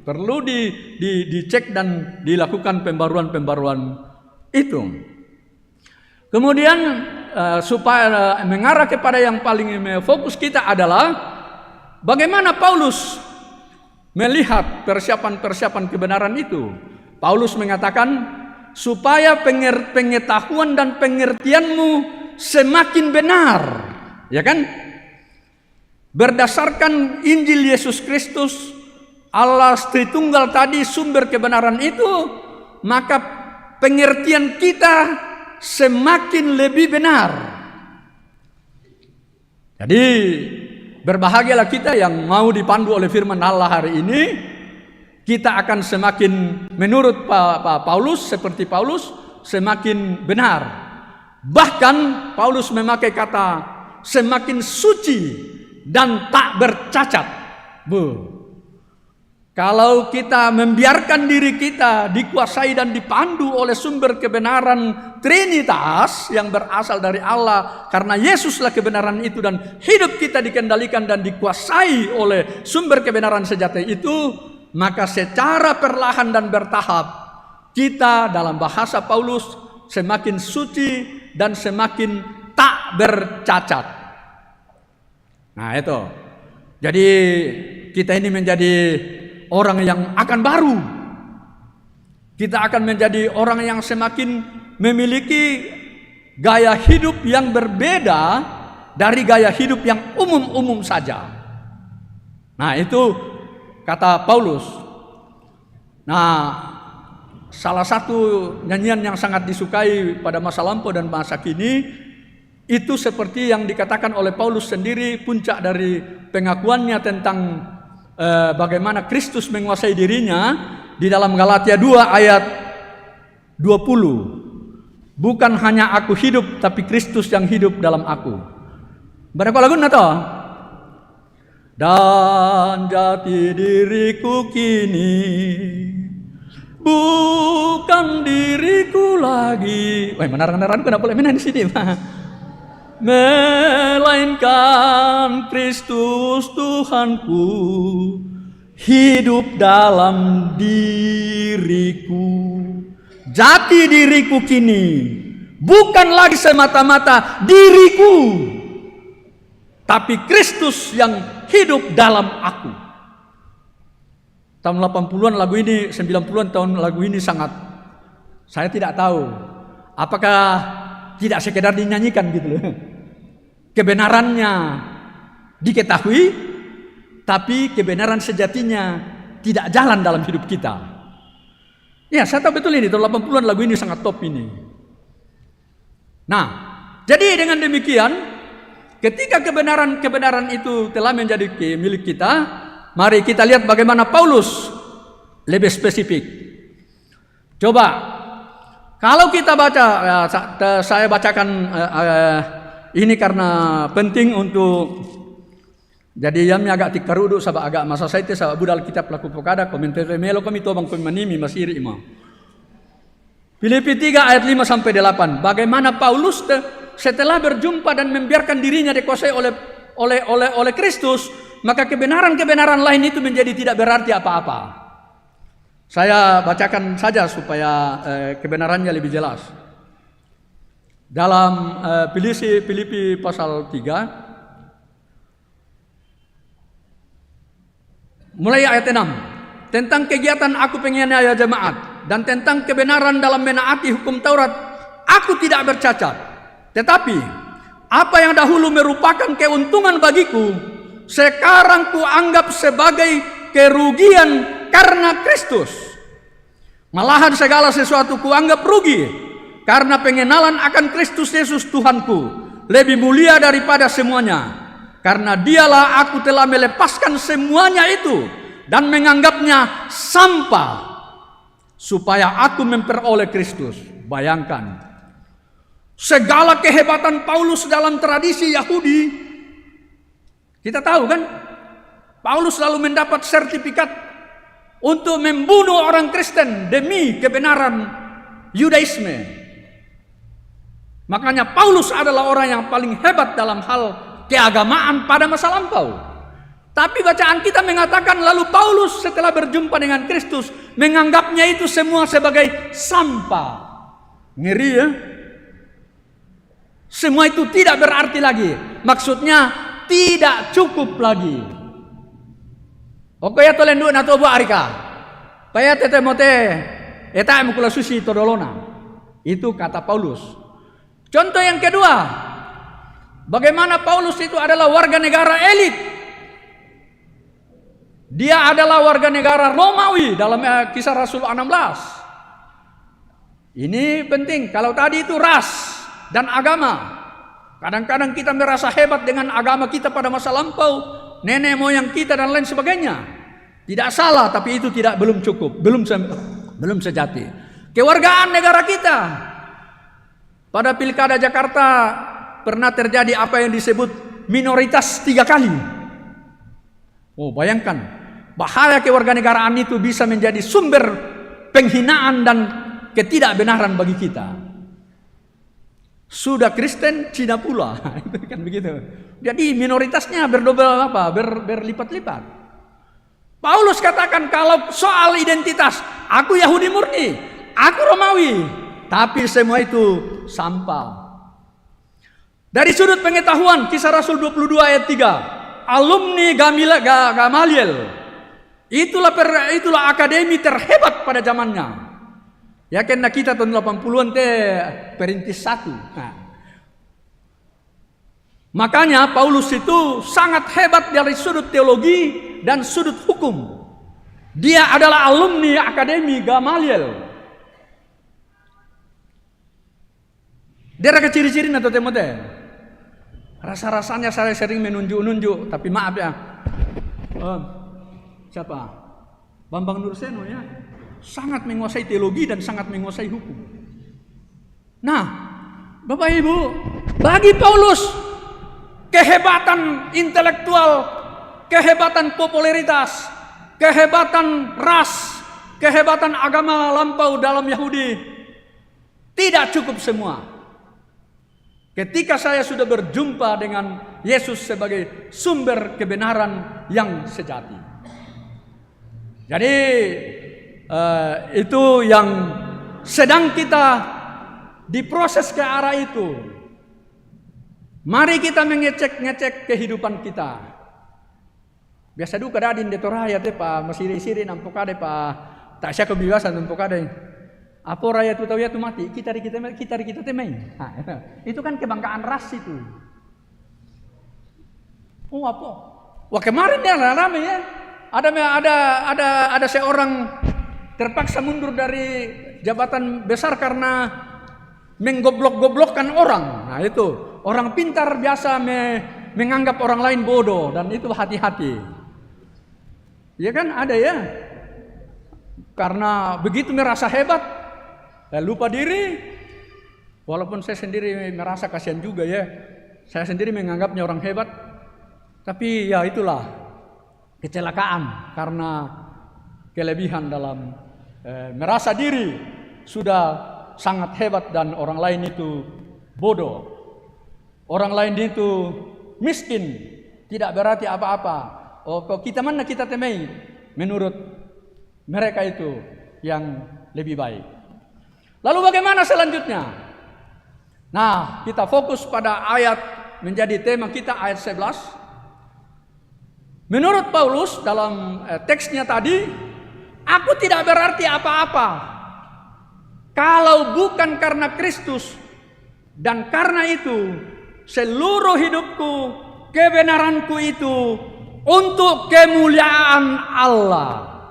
perlu dicek dan dilakukan pembaruan-pembaruan itu. Kemudian supaya mengarah kepada yang paling fokus kita adalah bagaimana Paulus melihat persiapan-persiapan kebenaran itu. Paulus mengatakan supaya pengetahuan dan pengertianmu semakin benar, ya kan? Berdasarkan Injil Yesus Kristus, Allah Tritunggal tadi sumber kebenaran itu, maka pengertian kita semakin lebih benar. Jadi berbahagialah kita yang mau dipandu oleh firman Allah hari ini. Kita akan semakin menurut Paulus seperti Paulus semakin benar. Bahkan Paulus memakai kata semakin suci dan tak bercacat. Kalau kita membiarkan diri kita dikuasai dan dipandu oleh sumber kebenaran Trinitas yang berasal dari Allah, karena Yesuslah kebenaran itu dan hidup kita dikendalikan dan dikuasai oleh sumber kebenaran sejati itu, maka secara perlahan dan bertahap kita dalam bahasa Paulus semakin suci dan semakin tak bercacat. Nah itu. Jadi kita ini menjadi orang yang akan baru. Kita akan menjadi orang yang semakin memiliki gaya hidup yang berbeda dari gaya hidup yang umum-umum saja. Nah itu kata Paulus. Nah, salah satu nyanyian yang sangat disukai pada masa lampau dan masa kini itu seperti yang dikatakan oleh Paulus sendiri, puncak dari pengakuannya tentang bagaimana Kristus menguasai dirinya di dalam Galatia 2 ayat 20. Bukan hanya aku hidup, tapi Kristus yang hidup dalam aku. Berapa lagu nato? Dan jati diriku kini bukan diriku lagi. Wah, menaran-menaran kenapa boleh main di sini, melainkan Kristus Tuhanku hidup dalam diriku. Jati diriku kini bukan lagi semata-mata diriku, tapi Kristus yang hidup dalam aku. Tahun 80-an lagu ini, 90-an tahun lagu ini sangat, saya tidak tahu apakah tidak sekedar dinyanyikan gitu loh. Kebenarannya diketahui, tapi kebenaran sejatinya tidak jalan dalam hidup kita. Ya, saya tahu betul ini tahun 80-an lagu ini sangat top ini. Nah, jadi dengan demikian, ketika kebenaran itu telah menjadi milik kita, mari kita lihat bagaimana Paulus lebih spesifik. Coba, kalau kita baca, saya bacakan ini karena penting untuk, jadi yang agak tikarudu sabak agak masa saya itu sabak budal kitab laku pokada komentar melo kami tobang pemanimi masiri imam. Filipi 3 ayat 5 sampai 8. Bagaimana Paulus setelah berjumpa dan membiarkan dirinya dikuasai oleh Kristus, maka kebenaran-kebenaran lain itu menjadi tidak berarti apa-apa. Saya bacakan saja supaya kebenarannya lebih jelas. Dalam Filipi pasal 3 mulai ayat 6, tentang kegiatan aku penganiaya jemaat dan tentang kebenaran dalam menaati hukum Taurat, aku tidak bercacat. Tetapi apa yang dahulu merupakan keuntungan bagiku, sekarang kuanggap sebagai kerugian karena Kristus. Malahan segala sesuatu kuanggap rugi karena pengenalan akan Kristus Yesus Tuhanku lebih mulia daripada semuanya. Karena dialah aku telah melepaskan semuanya itu dan menganggapnya sampah supaya aku memperoleh Kristus. Bayangkan segala kehebatan Paulus dalam tradisi Yahudi. Kita tahu kan, Paulus selalu mendapat sertifikat untuk membunuh orang Kristen demi kebenaran Yudaisme. Makanya Paulus adalah orang yang paling hebat dalam hal keagamaan pada masa lampau. Tapi bacaan kita mengatakan lalu Paulus setelah berjumpa dengan Kristus menganggapnya itu semua sebagai sampah. Ngeri ya. Semua itu tidak berarti lagi. Maksudnya tidak cukup lagi. Oke ya tolendu na tobo arika. Paya tete mote eta mukula susi todolona. Itu kata Paulus. Contoh yang kedua, bagaimana Paulus itu adalah warga negara elit. Dia adalah warga negara Romawi dalam Kisah Rasul 16. Ini penting. Kalau tadi itu ras dan agama. Kadang-kadang kita merasa hebat dengan agama kita pada masa lampau, nenek moyang kita dan lain sebagainya. Tidak salah, tapi itu belum cukup, belum sejati. Kewargaan negara kita. Pada Pilkada Jakarta pernah terjadi apa yang disebut minoritas 3 kali. Oh, bayangkan, bahaya kewarganegaraan itu bisa menjadi sumber penghinaan dan ketidakbenaran bagi kita. Sudah Kristen, Cina pula, itu kan begitu. Jadi minoritasnya berlipat-lipat. Paulus katakan kalau soal identitas, aku Yahudi murni, aku Romawi, tapi semua itu sampah. Dari sudut pengetahuan, Kisah Rasul 22 ayat 3, alumni Gamaliel, itulah akademi terhebat pada zamannya. Ya karena kita tahun 80-an perintis 1. Nah. Makanya Paulus itu sangat hebat dari sudut teologi dan sudut hukum. Dia adalah alumni akademi Gamaliel. Dia ada ciri-ciri atau temote. Rasa-rasanya saya sering menunjuk-nunjuk, tapi maaf ya. Siapa? Bambang Nurseno ya. Sangat menguasai teologi dan sangat menguasai hukum. Nah, Bapak Ibu, bagi Paulus kehebatan intelektual, kehebatan popularitas, kehebatan ras, kehebatan agama lampau dalam Yahudi tidak cukup semua. Ketika saya sudah berjumpa dengan Yesus sebagai sumber kebenaran yang sejati. Jadi itu yang sedang kita diproses ke arah itu. Mari kita mengecek kehidupan kita. Biasa duka dadin de toraya te pa masiri-siri nampok ade pa tak sya kebiasaan nampok ade. Apa raya tu tahu ya tu mati, kita temai. Itu kan kebanggaan ras itu. Oh apa? Wah kemarin ya ramai ya. Ada seorang terpaksa mundur dari jabatan besar karena menggoblok-goblokkan orang. Nah itu. Orang pintar biasa menganggap orang lain bodoh, dan itu hati-hati. Ya kan ada ya. Karena begitu merasa hebat, lupa diri. Walaupun saya sendiri merasa kasihan juga ya. Saya sendiri menganggapnya orang hebat. Tapi ya itulah kecelakaan karena kelebihan dalam merasa diri sudah sangat hebat dan orang lain itu bodoh. Orang lain itu miskin, tidak berarti apa-apa. Oh, kok kita mana kita temai menurut mereka itu yang lebih baik. Lalu bagaimana selanjutnya? Nah, kita fokus pada ayat menjadi tema kita ayat 11. Menurut Paulus dalam teksnya tadi, aku tidak berarti apa-apa kalau bukan karena Kristus, dan karena itu seluruh hidupku, kebenaranku itu untuk kemuliaan Allah.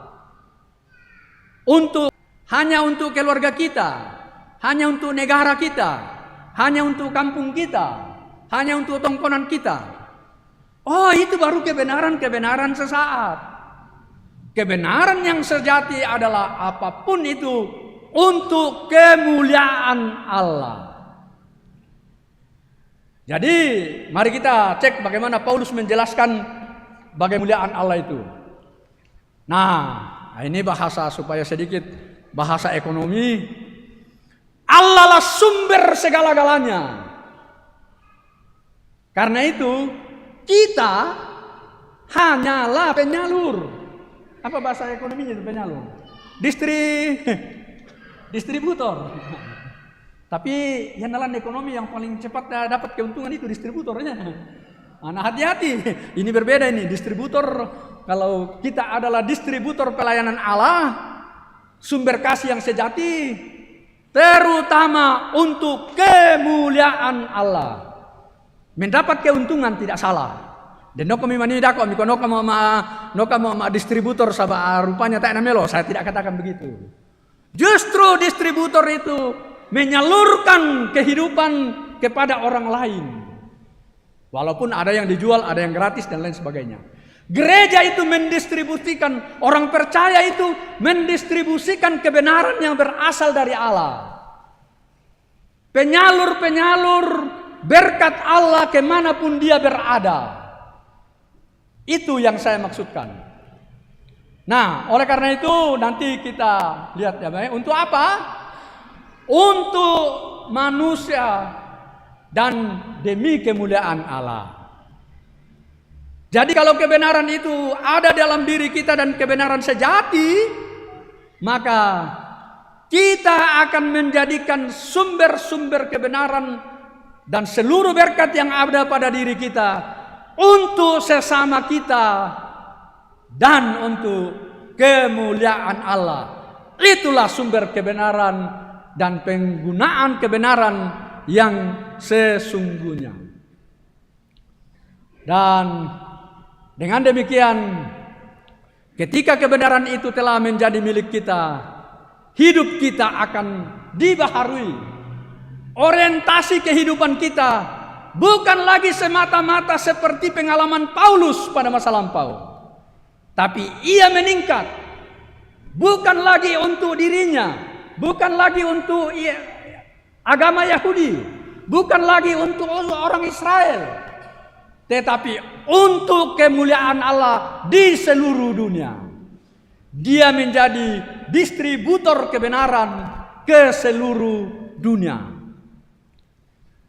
Hanya untuk keluarga kita, hanya untuk negara kita, hanya untuk kampung kita, hanya untuk tongkonan kita. Oh, itu baru kebenaran sesaat. Kebenaran yang sejati adalah apapun itu untuk kemuliaan Allah. Jadi mari kita cek bagaimana Paulus menjelaskan bagaimana kemuliaan Allah itu. Nah, ini bahasa supaya sedikit bahasa ekonomi. Allah lah sumber segala-galanya. Karena itu kita hanyalah penyalur. Apa bahasa ekonominya itu penyalur? Distributor. Tapi yang dalam ekonomi yang paling cepat dapat keuntungan itu distributornya. Nah, hati-hati. Ini berbeda ini. Distributor, kalau kita adalah distributor pelayanan Allah, sumber kasih yang sejati, terutama untuk kemuliaan Allah. Mendapat keuntungan tidak salah. Dan noka mau distributor sama rupanya tak namelo. Saya tidak katakan begitu. Justru distributor itu menyalurkan kehidupan kepada orang lain. Walaupun ada yang dijual, ada yang gratis dan lain sebagainya. Gereja itu mendistribusikan, orang percaya itu mendistribusikan kebenaran yang berasal dari Allah. Penyalur-penyalur berkat Allah kemanapun dia berada. Itu yang saya maksudkan. Nah, oleh karena itu nanti kita lihat ya, untuk apa? Untuk manusia dan demi kemuliaan Allah. Jadi kalau kebenaran itu ada dalam diri kita dan kebenaran sejati, maka kita akan menjadikan sumber-sumber kebenaran dan seluruh berkat yang ada pada diri kita untuk sesama kita dan untuk kemuliaan Allah. Itulah sumber kebenaran dan penggunaan kebenaran yang sesungguhnya. Dan dengan demikian, ketika kebenaran itu telah menjadi milik kita, hidup kita akan dibaharui. Orientasi kehidupan kita bukan lagi semata-mata seperti pengalaman Paulus pada masa lampau, tapi ia meningkat. Bukan lagi untuk dirinya, bukan lagi untuk agama Yahudi, bukan lagi untuk orang Israel, tetapi untuk kemuliaan Allah di seluruh dunia. Dia menjadi distributor kebenaran ke seluruh dunia.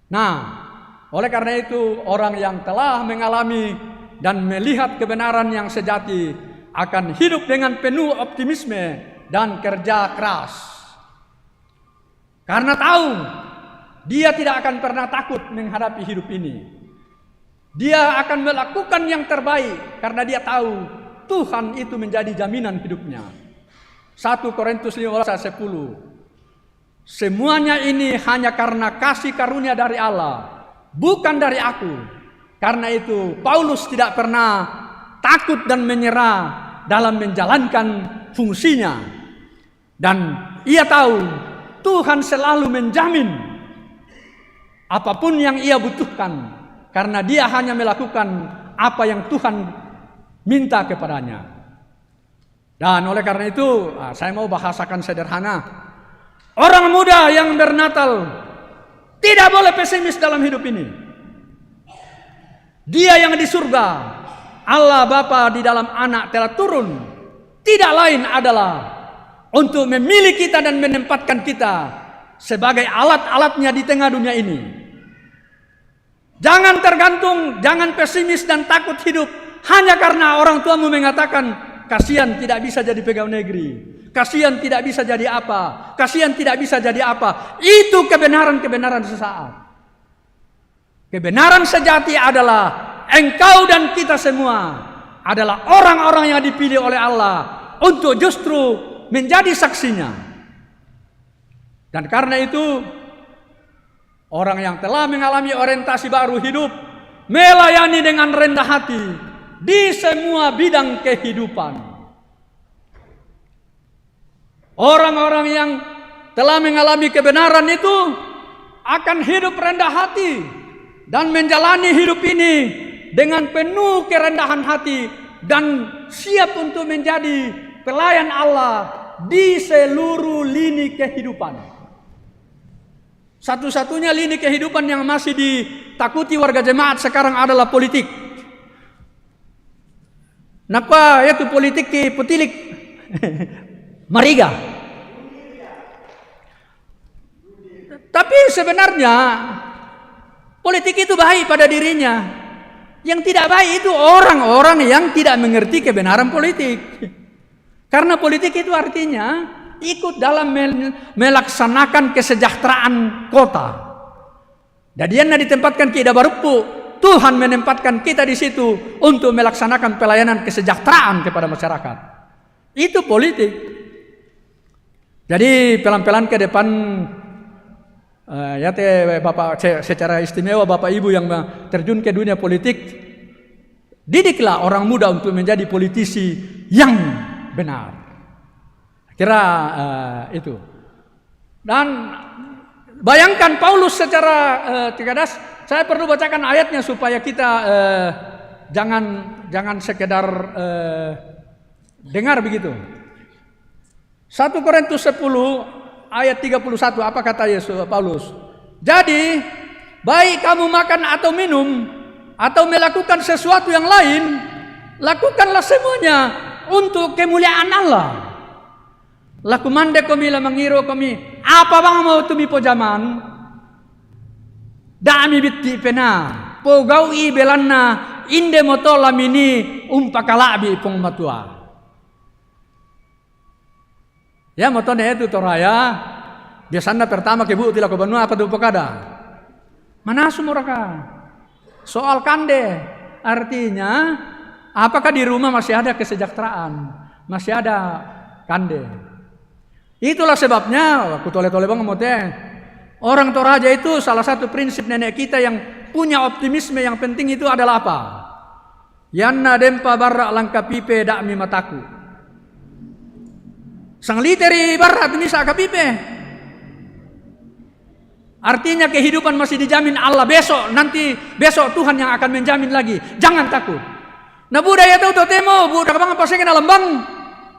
Nah, oleh karena itu orang yang telah mengalami dan melihat kebenaran yang sejati akan hidup dengan penuh optimisme dan kerja keras. Karena tahu dia tidak akan pernah takut menghadapi hidup ini. Dia akan melakukan yang terbaik karena dia tahu Tuhan itu menjadi jaminan hidupnya. 1 Korintus 15 ayat 10. Semuanya ini hanya karena kasih karunia dari Allah, bukan dari aku. Karena itu Paulus tidak pernah takut dan menyerah dalam menjalankan fungsinya. Dan ia tahu Tuhan selalu menjamin apapun yang ia butuhkan, karena dia hanya melakukan apa yang Tuhan minta kepadanya. Dan oleh karena itu saya mau bahasakan sederhana. Orang muda yang bernatal tidak boleh pesimis dalam hidup ini. Dia yang di surga, Allah Bapa di dalam Anak telah turun, tidak lain adalah untuk memilih kita dan menempatkan kita sebagai alat-alatnya di tengah dunia ini. Jangan tergantung, jangan pesimis dan takut hidup hanya karena orang tuamu mengatakan kasihan tidak bisa jadi pegawai negeri, kasihan tidak bisa jadi apa, kasihan tidak bisa jadi apa. Itu kebenaran-kebenaran sesaat. Kebenaran sejati adalah engkau dan kita semua adalah orang-orang yang dipilih oleh Allah untuk justru menjadi saksinya. Dan karena itu orang yang telah mengalami orientasi baru hidup melayani dengan rendah hati di semua bidang kehidupan. Orang-orang yang telah mengalami kebenaran itu akan hidup rendah hati dan menjalani hidup ini dengan penuh kerendahan hati dan siap untuk menjadi pelayan Allah di seluruh lini kehidupan. Satu-satunya lini kehidupan yang masih ditakuti warga jemaat sekarang adalah politik. Napa itu politik ke petilik mariga. Tapi sebenarnya politik itu baik pada dirinya. Yang tidak baik itu orang-orang yang tidak mengerti kebenaran politik. Karena politik itu artinya ikut dalam melaksanakan kesejahteraan kota. Dadianna ditempatkan ke Dabarupu, Tuhan menempatkan kita di situ untuk melaksanakan pelayanan kesejahteraan kepada masyarakat. Itu politik. Jadi pelan-pelan ke depan ya Bapak secara istimewa Bapak Ibu yang terjun ke dunia politik, didiklah orang muda untuk menjadi politisi yang benar. Kira itu. Dan bayangkan Paulus secara tegas. Saya perlu bacakan ayatnya supaya kita jangan sekedar dengar begitu. 1 Korintus 10 ayat 31, apa kata Yesus Paulus? Jadi baik kamu makan atau minum atau melakukan sesuatu yang lain, lakukanlah semuanya untuk kemuliaan Allah. Laku mande kami la mangiro kami apa bang mau tumi po zaman dami bitti pena po gaui belanna inde moto lamini umpakalabi pong matua ya motone itu toraya biasanya pertama kebu tila ko banua apa tu pokada manasu moraka soal kande artinya apakah di rumah masih ada kesejahteraan, masih ada kande. Itulah sebabnya aku tole-tole bang mote. Orang Toraja itu salah satu prinsip nenek kita yang punya optimisme yang penting itu adalah apa? Yanna dempa barra langka pipe dakmi mataku. Sang literi barra bisa kapipe. Artinya kehidupan masih dijamin Allah. Besok Tuhan yang akan menjamin lagi. Jangan takut. Nah budaya itu temo budak bang apa sih kena lembang.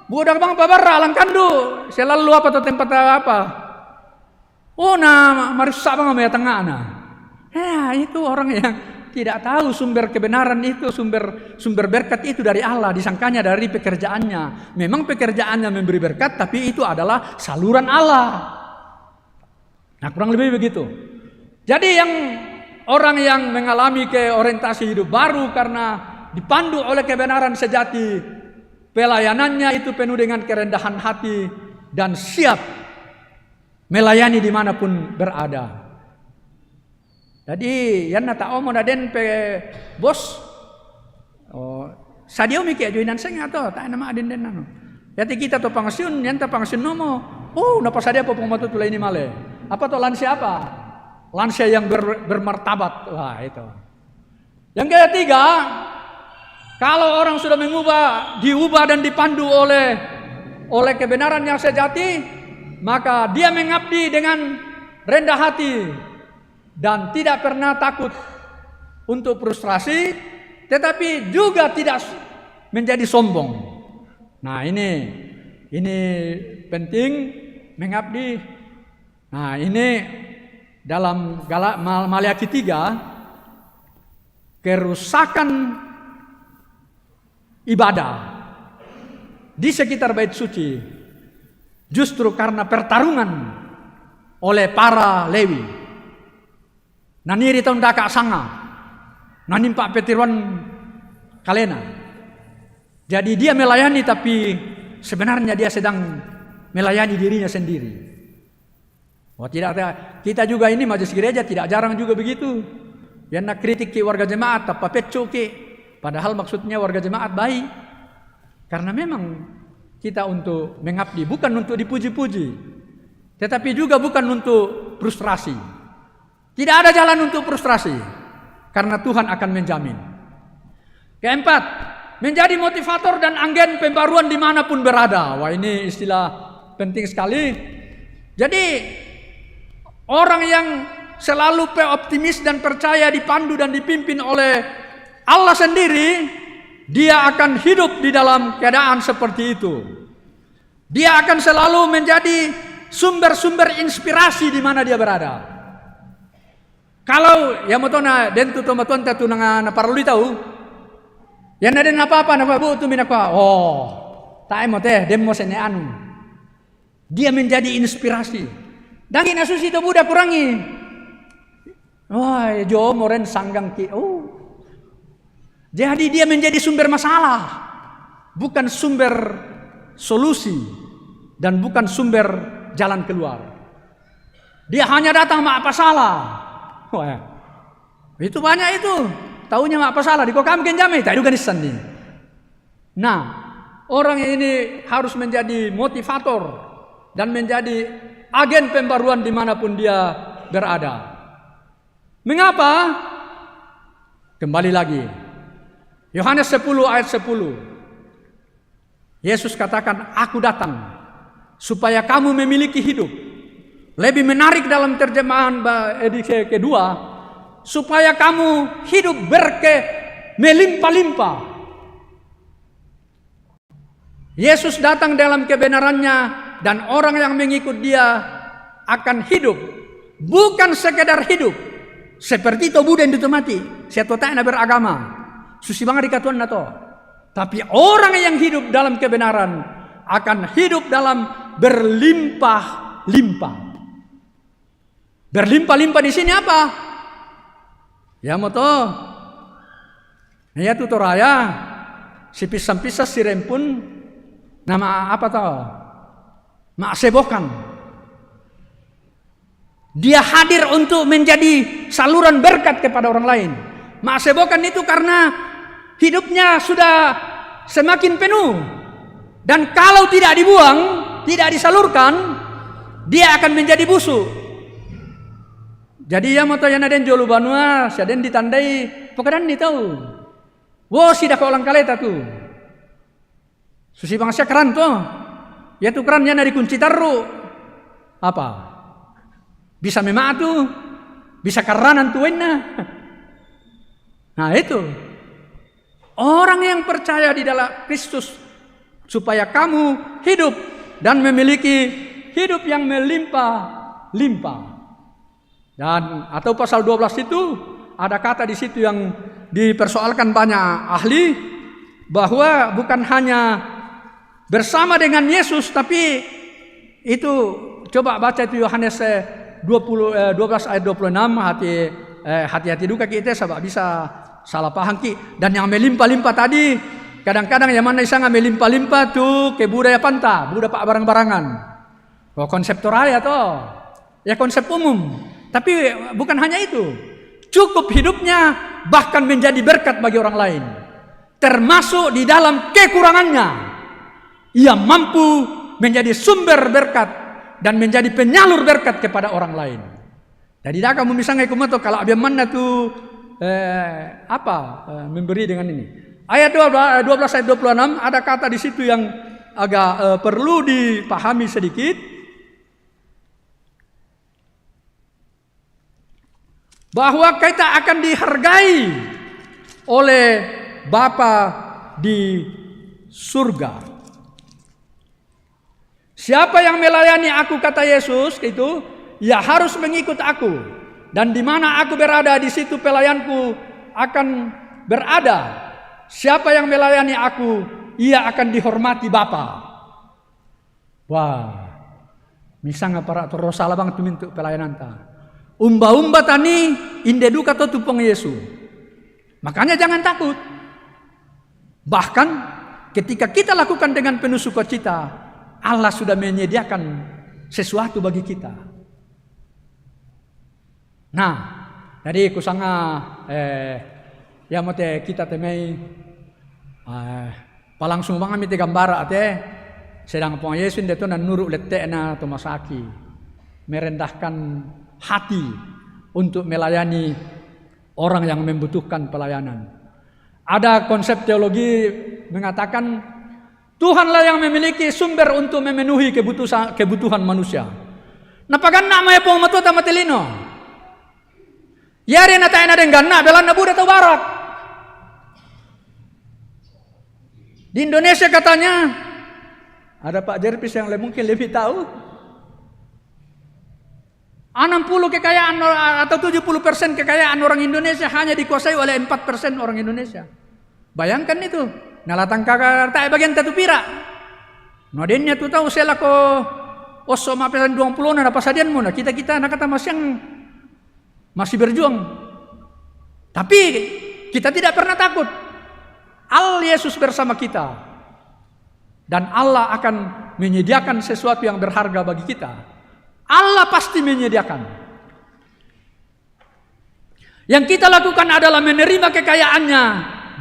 Budak bang pabarra alang kandu selalu apa atau tempat apa? Oh na marusak bang amaya tengah na. Ya itu orang yang tidak tahu sumber kebenaran itu, sumber berkat itu dari Allah, disangkanya dari pekerjaannya. Memang pekerjaannya memberi berkat, tapi itu adalah saluran Allah. Nah kurang lebih begitu. Jadi yang orang yang mengalami keorientasi hidup baru karena dipandu oleh kebenaran sejati, pelayanannya itu penuh dengan kerendahan hati dan siap melayani dimanapun berada. Jadi yan natao mo na din pe bos. Oh, sadio mi kaya joinan senga to, tayo na maadin din ano. Yati kita to pangsiun, yan ta pangsiun mo. Oh, napasadia po pumatutulay ni male. Apa to lansia apa? Lansia yang bermartabat. Wah, itu. Yang ketiga, kalau orang sudah diubah dan dipandu oleh kebenaran yang sejati, maka dia mengabdi dengan rendah hati dan tidak pernah takut untuk frustrasi, tetapi juga tidak menjadi sombong. Nah, ini penting mengabdi. Nah, ini dalam Maliaki 3, kerusakan ibadah di sekitar bait suci justru karena pertarungan oleh para Lewi. Naniri tahun daka sanga, nanimpa petiruan kalena. Jadi dia melayani tapi sebenarnya dia sedang melayani dirinya sendiri. Oh, tidak, kita juga ini majelis gereja tidak jarang juga begitu. Yang nak kritik ke warga jemaat, apa peco ke, padahal maksudnya warga jemaat baik. Karena memang kita untuk mengabdi bukan untuk dipuji-puji, tetapi juga bukan untuk frustrasi. Tidak ada jalan untuk frustrasi, karena Tuhan akan menjamin. Keempat, menjadi motivator dan agen pembaruan dimanapun berada. Wah, ini istilah penting sekali. Jadi orang yang selalu optimis dan percaya dipandu dan dipimpin oleh Allah sendiri, dia akan hidup di dalam keadaan seperti itu. Dia akan selalu menjadi sumber-sumber inspirasi di mana dia berada. Kalau yang motona dentu tomatuan tatu na parului tahu, yang ada apa-apa na bu tu minakwa. Oh, tak emo teh demo senean. Dia menjadi inspirasi. Dangi nasusi to budak kurangi. Wah, jo moren sanggang ki. Oh. Jadi dia menjadi sumber masalah, bukan sumber solusi dan bukan sumber jalan keluar. Dia hanya datang mak apa salah. Wah, itu banyak itu. Taunya mak apa salah. Di kok kami kenjame, tak juga nisan nih. Nah, orang ini harus menjadi motivator dan menjadi agen pembaruan dimanapun dia berada. Mengapa? Kembali lagi. Yohanes 10 ayat 10. Yesus katakan, aku datang supaya kamu memiliki hidup. Lebih menarik dalam terjemahan edisi kedua, supaya kamu hidup melimpah-limpah. Yesus datang dalam kebenarannya dan orang yang mengikut dia akan hidup. Bukan sekedar hidup. Seperti itu Buddha yang mati. Saya tak beragama. Susi banget dikatuan nato. Tapi orang yang hidup dalam kebenaran akan hidup dalam berlimpah-limpah. Berlimpah-limpah di sini apa? Ya moto. Ya tutoraya. Si pisang-pisang si rempun. Nama apa toh? Mak sebokan. Dia hadir untuk menjadi saluran berkat kepada orang lain. Mak sebokan itu karena hidupnya sudah semakin penuh. Dan kalau tidak dibuang, tidak disalurkan, dia akan menjadi busuk. Jadi ya moto yang ada jolu banua, siaden ditandai pekerjaan ni tahu. Wo sidah kau lang kaleta tu. Susi bangsa keran tu. Ya tu keran yang dari kunci taruh. Apa? Bisa mematu, bisa keranan tuenna. Nah itu. Orang yang percaya di dalam Kristus supaya kamu hidup dan memiliki hidup yang melimpah-limpah. Dan atau pasal 12 itu ada kata di situ yang dipersoalkan banyak ahli bahwa bukan hanya bersama dengan Yesus tapi itu coba baca itu Yohanes 12 ayat 26 hati-hati juga kita sebab bisa salah paham ki. Dan yang melimpah-limpah tadi kadang-kadang yang mana isang melimpah-limpah tuh ke budaya panta, budaya pak barang-barangan. Oh, konsep toraya toh. Ya konsep umum. Tapi bukan hanya itu. cukup hidupnya, bahkan menjadi berkat bagi orang lain. Termasuk di dalam kekurangannya, ia mampu menjadi sumber berkat dan menjadi penyalur berkat kepada orang lain. Jadi dah kamu misalnya kumato kalau abang mana tu memberi dengan ini. Ayat 12 ayat 26 ada kata di situ yang agak perlu dipahami sedikit. Bahwa kita akan dihargai oleh Bapa di surga. Siapa yang melayani aku, kata Yesus itu, ya harus mengikut aku. Dan di mana aku berada, di situ pelayanku akan berada. Siapa yang melayani aku, ia akan dihormati Bapa. Wah, misalnya para terus salah banget untuk pelayanan ta. Umba-umba tani inde duka to tupong Yesu. Makanya jangan takut. Bahkan ketika kita lakukan dengan penuh sukacita, Allah sudah menyediakan sesuatu bagi kita. Nah, jadi kusanga ya mate kita temai palangsung banget mite gambar ate sedang pong Yesus itu nan nuruk letek na tomasaki merendahkan hati untuk melayani orang yang membutuhkan pelayanan. Ada konsep teologi mengatakan Tuhanlah yang memiliki sumber untuk memenuhi kebutuhan manusia. Napagan nama ya pong matu ta matelino. Yari na tayo na den ganna belan na buda to barat. Di Indonesia katanya ada Pak Jerpis yang mungkin lebih tahu. 60 kekayaan atau 70% kekayaan orang Indonesia hanya dikuasai oleh 4% orang Indonesia. Bayangkan itu. Nalatang kakak tak bagian tatu pira. Nodennya tu tahu sela ko oso mapesan 20 na pasadian mo na kita nak kata masih berjuang. Tapi kita tidak pernah takut. Allah Yesus bersama kita. Dan Allah akan menyediakan sesuatu yang berharga bagi kita. Allah pasti menyediakan. Yang kita lakukan adalah menerima kekayaannya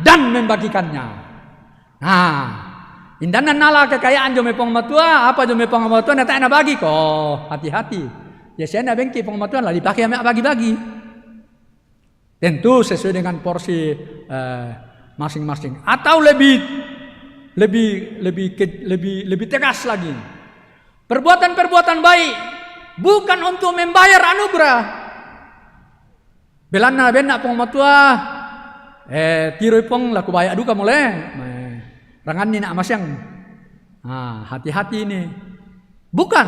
dan membagikannya. Nah, indanan nala kekayaan jome pong matua, apa jome pong matua nata na bagi ko. Hati-hati. Ya saya na bengki pong matua lah dipakai bagi-bagi. Tentu sesuai dengan porsi masing-masing. Atau lebih tegas lagi. Perbuatan-perbuatan baik bukan untuk membayar anugerah. Belana benak pong matua tiroy pong laku bayak duka mulai. Rangan ni nak masyang. Hati-hati ini. Bukan.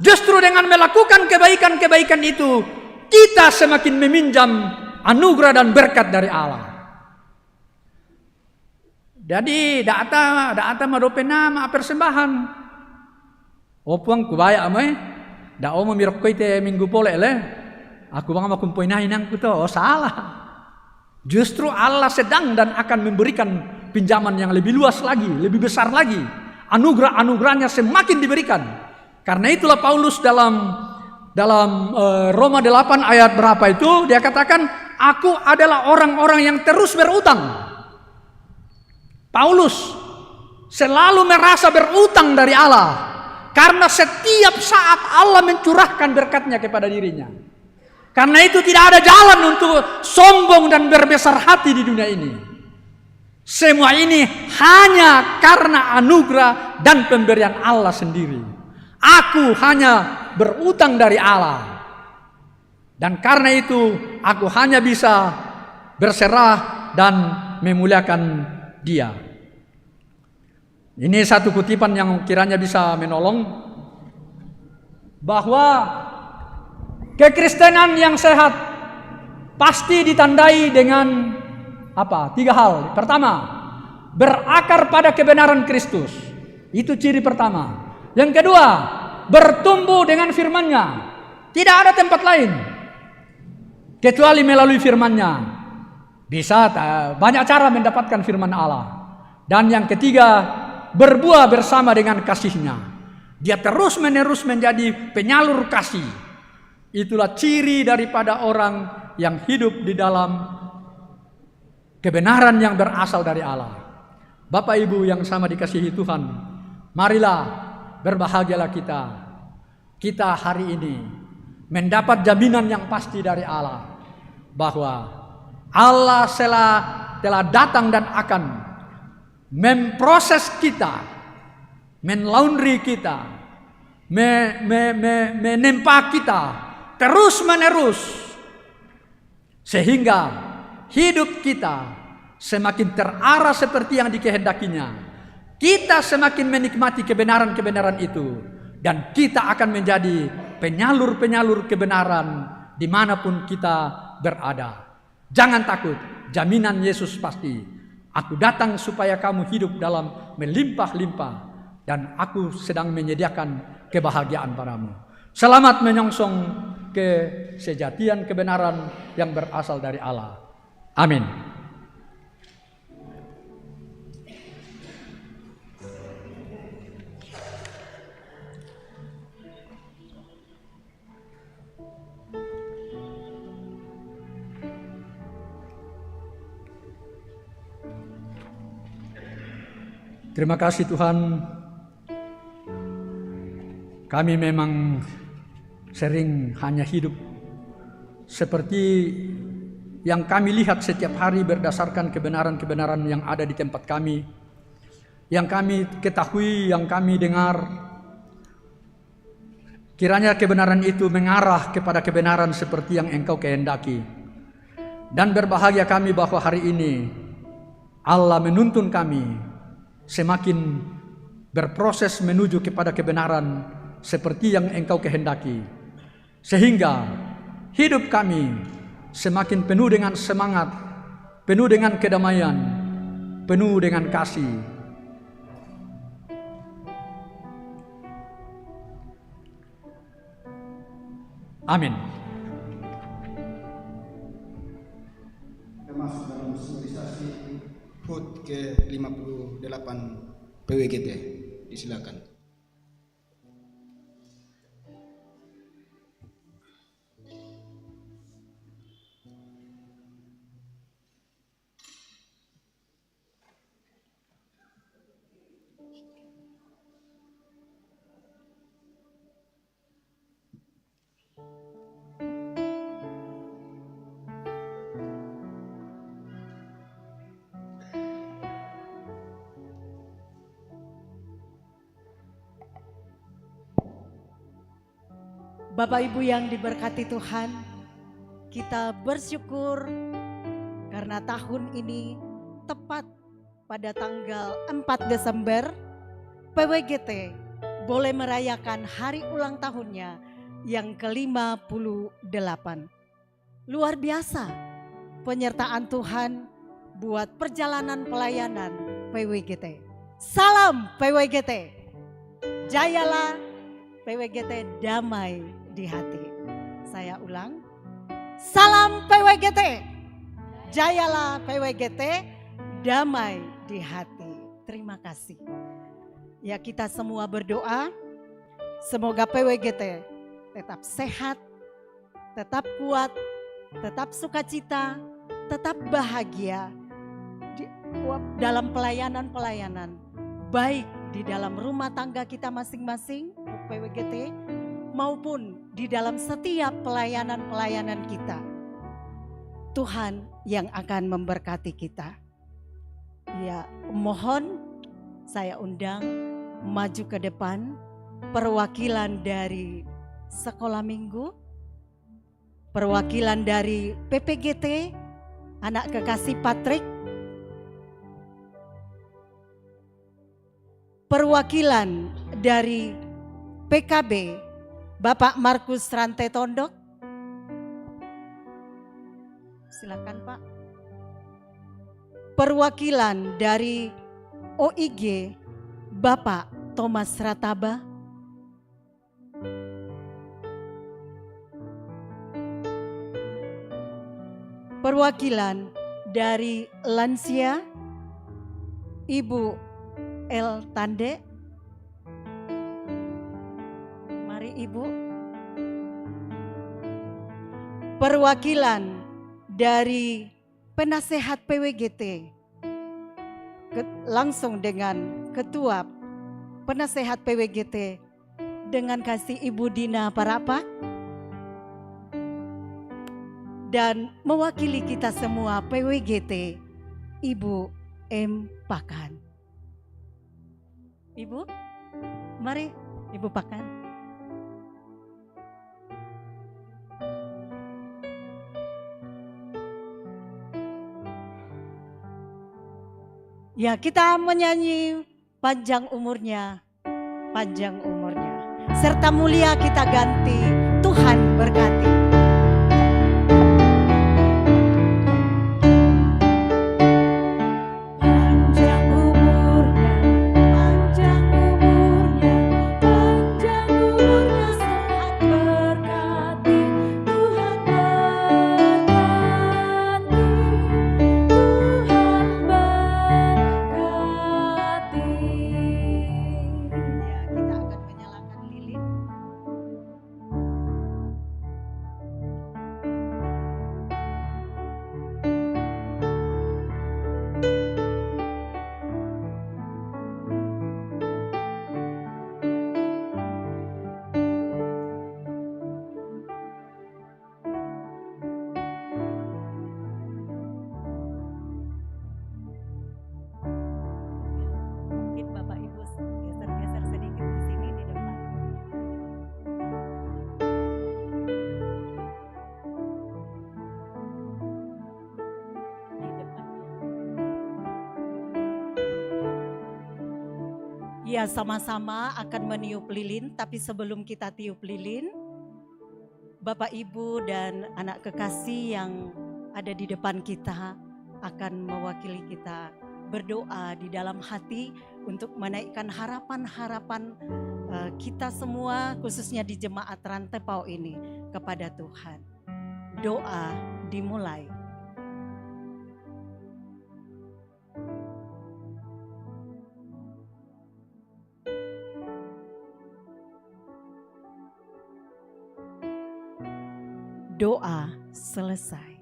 Justru dengan melakukan kebaikan-kebaikan itu kita semakin meminjam anugerah dan berkat dari Allah. Jadi data madopena ma persembahan. Opuang kubaya amai. Da o memirok ko ite minggu pole le. Aku bang makumpoy nang ko to. Oh salah. Justru Allah sedang dan akan memberikan pinjaman yang lebih luas lagi, lebih besar lagi. Anugerah-anugerahnya semakin diberikan. Karena itulah Paulus dalam Roma 8 ayat berapa itu dia katakan, aku adalah orang-orang yang terus berutang. Paulus selalu merasa berutang dari Allah. Karena setiap saat Allah mencurahkan berkatnya kepada dirinya. Karena itu tidak ada jalan untuk sombong dan berbesar hati di dunia ini. Semua ini hanya karena anugerah dan pemberian Allah sendiri. Aku hanya berutang dari Allah. Dan karena itu aku hanya bisa berserah dan memuliakan Dia. Ini satu kutipan yang kiranya bisa menolong bahwa kekristenan yang sehat pasti ditandai dengan apa? 3 hal. Pertama, berakar pada kebenaran Kristus. Itu ciri pertama. Yang kedua, bertumbuh dengan firman-Nya. Tidak ada tempat lain kecuali melalui firman-Nya. Bisa banyak cara mendapatkan firman Allah. Dan yang ketiga, berbuah bersama dengan kasih-Nya. Dia terus-menerus menjadi penyalur kasih. Itulah ciri daripada orang yang hidup di dalam kebenaran yang berasal dari Allah. Bapak Ibu yang sama dikasihi Tuhan, marilah berbahagialah kita. Kita hari ini mendapat jaminan yang pasti dari Allah bahwa Allah telah datang dan akan memproses kita, menlaundry kita, menempa kita terus menerus, sehingga hidup kita semakin terarah seperti yang dikehendakinya. Kita semakin menikmati kebenaran-kebenaran itu, dan kita akan menjadi penyalur-penyalur kebenaran dimanapun kita berada. Jangan takut, jaminan Yesus pasti. Aku datang supaya kamu hidup dalam melimpah-limpah, dan aku sedang menyediakan kebahagiaan padamu. Selamat menyongsong kesejatian kebenaran yang berasal dari Allah. Amin. Terima kasih Tuhan. Kami memang sering hanya hidup seperti yang kami lihat setiap hari berdasarkan kebenaran-kebenaran yang ada di tempat kami, yang kami ketahui, yang kami dengar. Kiranya kebenaran itu mengarah kepada kebenaran seperti yang Engkau kehendaki. Dan berbahagia kami bahwa hari ini Allah menuntun kami semakin berproses menuju kepada kebenaran seperti yang Engkau kehendaki, sehingga hidup kami semakin penuh dengan semangat, penuh dengan kedamaian, penuh dengan kasih. Amin. Kita masuk dalam sosialisasi HUT ke-58 PWGT. Disilakan. Bapak Ibu yang diberkati Tuhan, kita bersyukur karena tahun ini tepat pada tanggal 4 Desember PWGT boleh merayakan hari ulang tahunnya yang ke-58. Luar biasa penyertaan Tuhan buat perjalanan pelayanan PWGT. Salam PWGT, jayalah PWGT, damai di hati. Saya ulang, salam PWGT, jayalah PWGT, damai di hati. Terima kasih. Ya, kita semua berdoa semoga PWGT tetap sehat, tetap kuat, tetap sukacita, tetap bahagia dalam pelayanan-pelayanan, baik di dalam rumah tangga kita masing-masing PWGT maupun di dalam setiap pelayanan-pelayanan kita. Tuhan yang akan memberkati kita. Ya, mohon saya undang maju ke depan perwakilan dari sekolah minggu, perwakilan dari PPGT, anak kekasih Patrick, perwakilan dari PKB, Bapak Markus Rante Tondok. Silakan Pak. Perwakilan dari OIG, Bapak Thomas Rataba. Perwakilan dari lansia, Ibu El Tande. Mari Ibu. perwakilan dari penasehat PWGT langsung dengan Ketua Penasehat PWGT dengan kasih Ibu Dina Parapak, dan mewakili kita semua PWGT Ibu M. Pakan. Ibu, mari Ibu Pakan. Ya, kita menyanyi panjang umurnya, serta mulia kita ganti, Tuhan berkati. Ya, sama-sama akan meniup lilin, tapi sebelum kita tiup lilin, Bapak Ibu dan anak kekasih yang ada di depan kita akan mewakili kita berdoa di dalam hati untuk menaikkan harapan-harapan kita semua, khususnya di jemaat Rantepao ini kepada Tuhan. Doa dimulai. Doa selesai.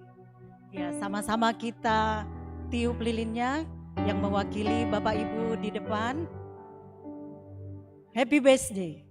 Ya, sama-sama kita tiup lilinnya yang mewakili Bapak Ibu di depan. Happy birthday.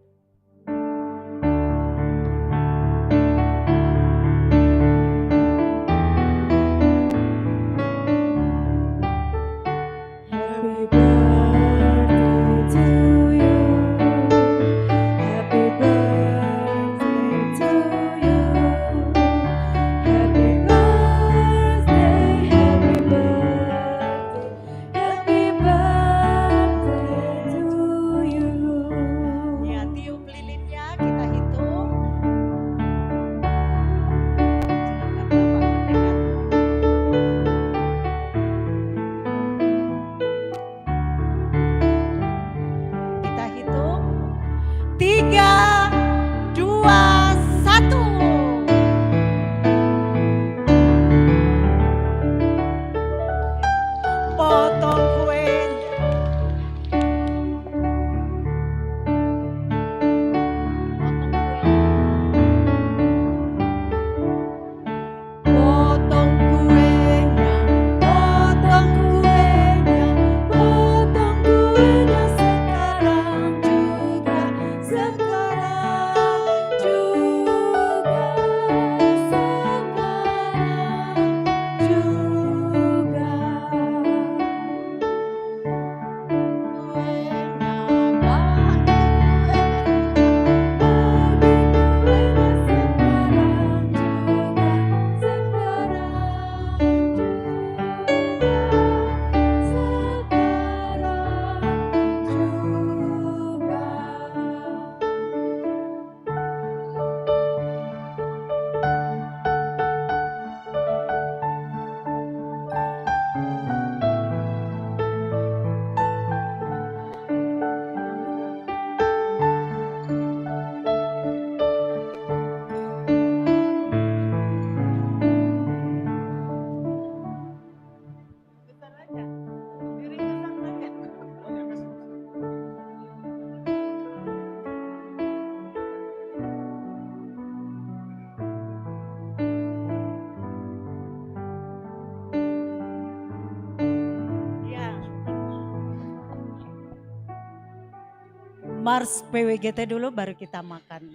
Mars PWGT dulu baru kita makan.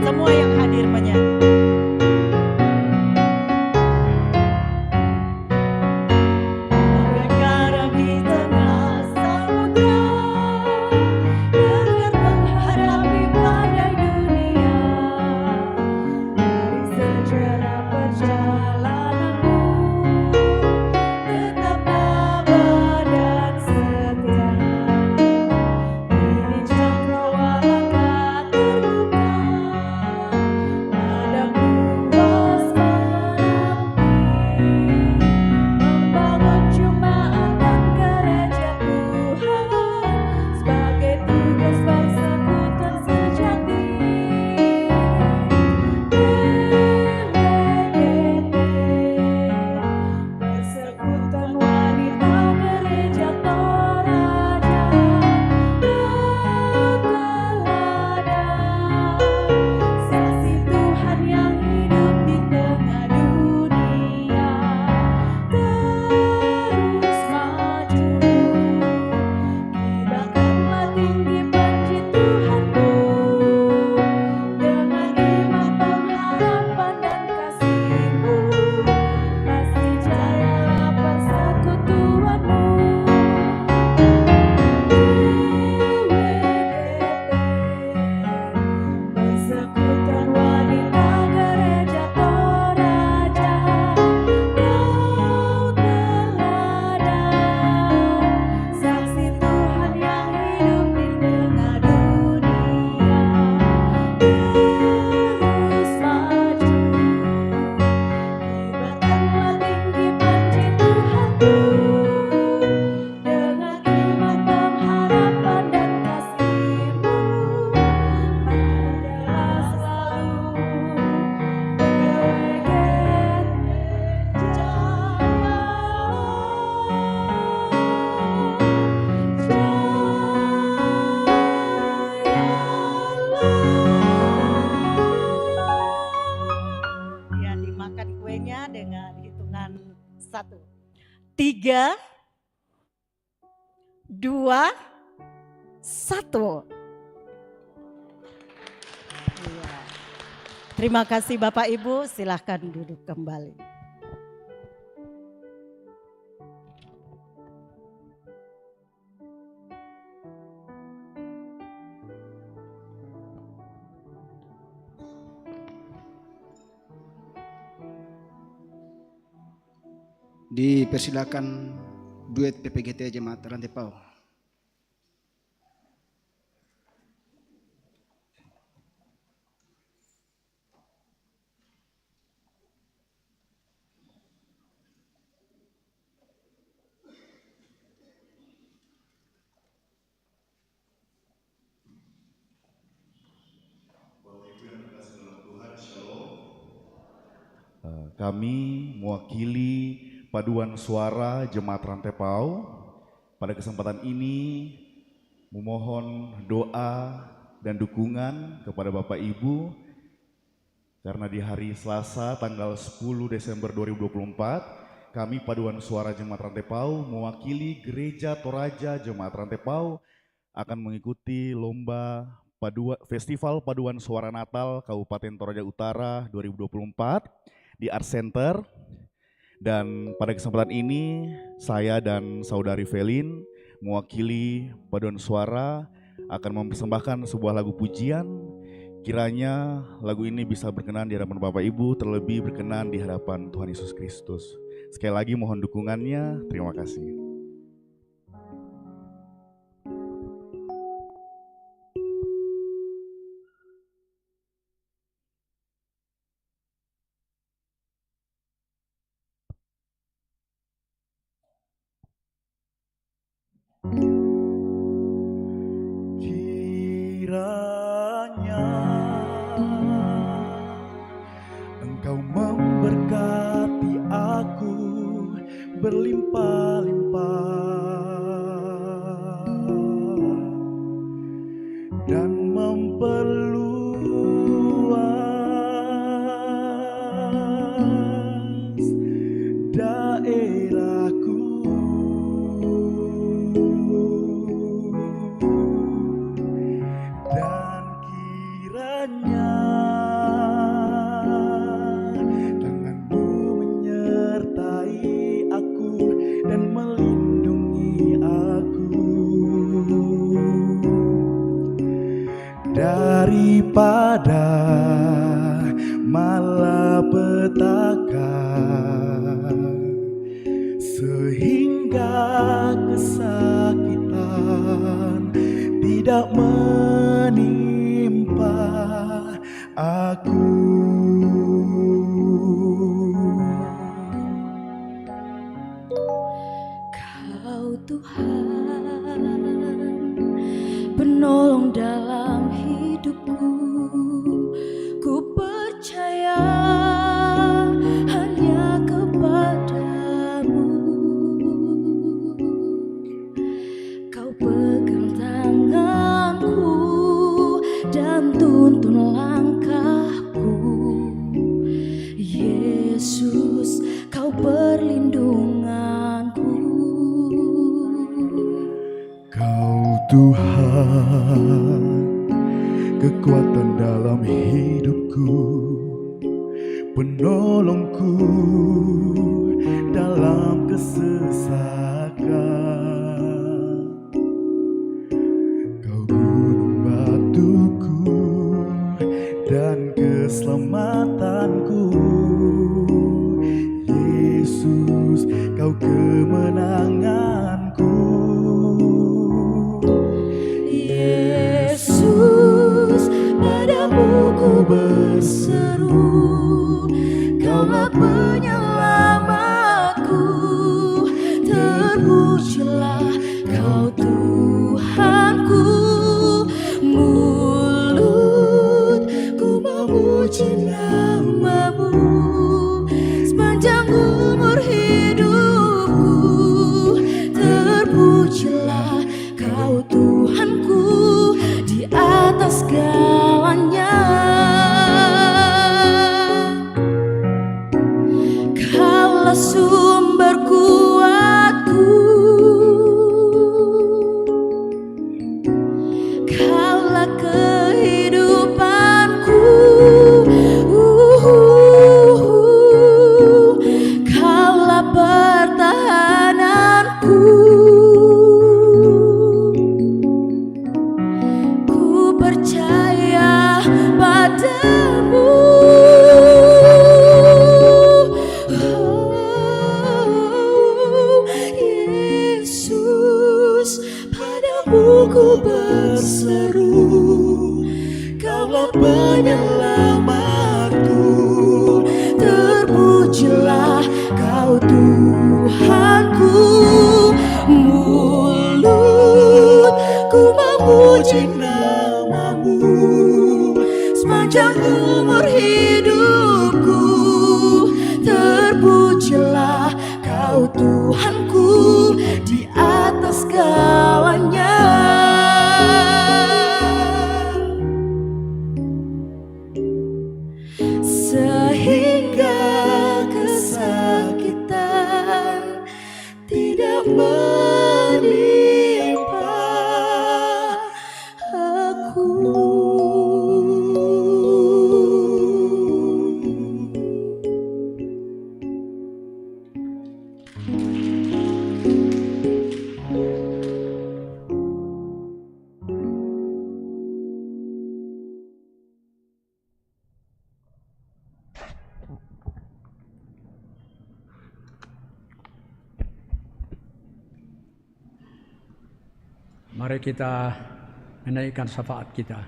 Semua yang hadir menyanyi. Garam di tengah samudra, dengan menghadapi badai dunia. Dari sejarah perjalananmu, tetap tabah dan setia. Kini cakrawala terbuka, padang luas menanti, membangun jemaat dan gereja Tuhan sebagai tugas persekutuan sejati. Persekutuan wanita gereja Toraja, teladan saksi Tuhan yang hidup di tengah dunia. Terus maju, kibarkanlah tinggi benci Tuhanmu, dengan iman pengharapan dan kasih-Mu. Pasti jayalah persekutuanmu. Persekutuan wanita gereja Toraja, kau teladan saksi Tuhan yang hidup di tengah dunia. Terus maju, kibarkanlah tinggi benci Tuhanmu, dengan iman pengharapan dan kasih-Mu. Adalah selalu ya, dimakan kuenya dengan hitungan 1, 3, 2, 1. Iya. Terima kasih Bapak Ibu, silahkan duduk kembali. Dipersilakan duet PPGT Jemaat Rantai Pau. Kami mewakili Paduan Suara Jemaat Rantai Pau pada kesempatan ini memohon doa dan dukungan kepada Bapak Ibu karena di hari Selasa tanggal 10 Desember 2024 kami Paduan Suara Jemaat Rantai Pau mewakili Gereja Toraja Jemaat Rantai Pau akan mengikuti lomba Festival Paduan Suara Natal Kabupaten Toraja Utara 2024 di Art Center. Dan pada kesempatan ini saya dan saudari Velin mewakili Paduan Suara akan mempersembahkan sebuah lagu pujian. Kiranya lagu ini bisa berkenan di hadapan Bapak Ibu, terlebih berkenan di hadapan Tuhan Yesus Kristus. Sekali lagi mohon dukungannya, terima kasih. Kiranya Engkau memberkati aku berlimpah-limpah dan memperluas daerahku daripada malapetaka, sehingga kesakitan tidak menimpa aku. Kau Tuhan, penolong dalam hidupku, ku percaya hanya kepadamu. Kau pegang tanganku dan tuntun langkahku. Yesus, kau perlindunganku. Kau Tuhan, kekuatan dalam hidupku, penolongku dalam kesesakan. Kau gunung batuku dan keselamatanku. Yesus, kau kemenanganku. Yesus, padamu ku berseru, Kaulah penyelamatku. Terpujilah Kau Tuhanku. Mulutku memuji nama-Mu sepanjang umur hidupku. Terpujilah Kau Tuhanku di atas segalanya. Kaulah sumber kuatku, Kaulah kehidupanku. Kaulah pertahananku. Ku percaya padamu. Yesus, padamu ku berseru, Kaulah penyelamatku. Terpujilah Kau Tuhanku. Mulutku memuji nama-Mu sepanjang umur hidupku. Terpujilah Kau Tuhanku di atas segalanya. Sehingga kesakitan tidak menimpa aku. Mari kita menaikkan syafaat kita.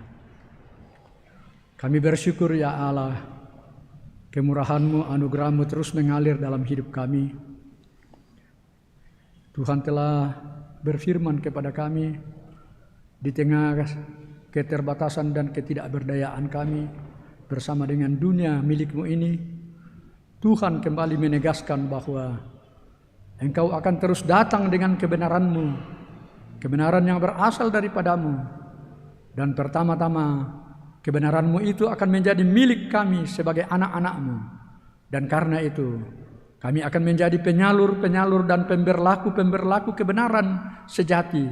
Kami bersyukur ya Allah, kemurahan-Mu, anugerah-Mu terus mengalir dalam hidup kami. Tuhan telah berfirman kepada kami di tengah keterbatasan dan ketidakberdayaan kami bersama dengan dunia milik-Mu ini. Tuhan kembali menegaskan bahwa Engkau akan terus datang dengan kebenaran-Mu, kebenaran yang berasal daripada-Mu. Dan pertama-tama kebenaran-Mu itu akan menjadi milik kami sebagai anak-anak-Mu. Dan karena itu kami akan menjadi penyalur-penyalur dan pemberlaku-pemberlaku kebenaran sejati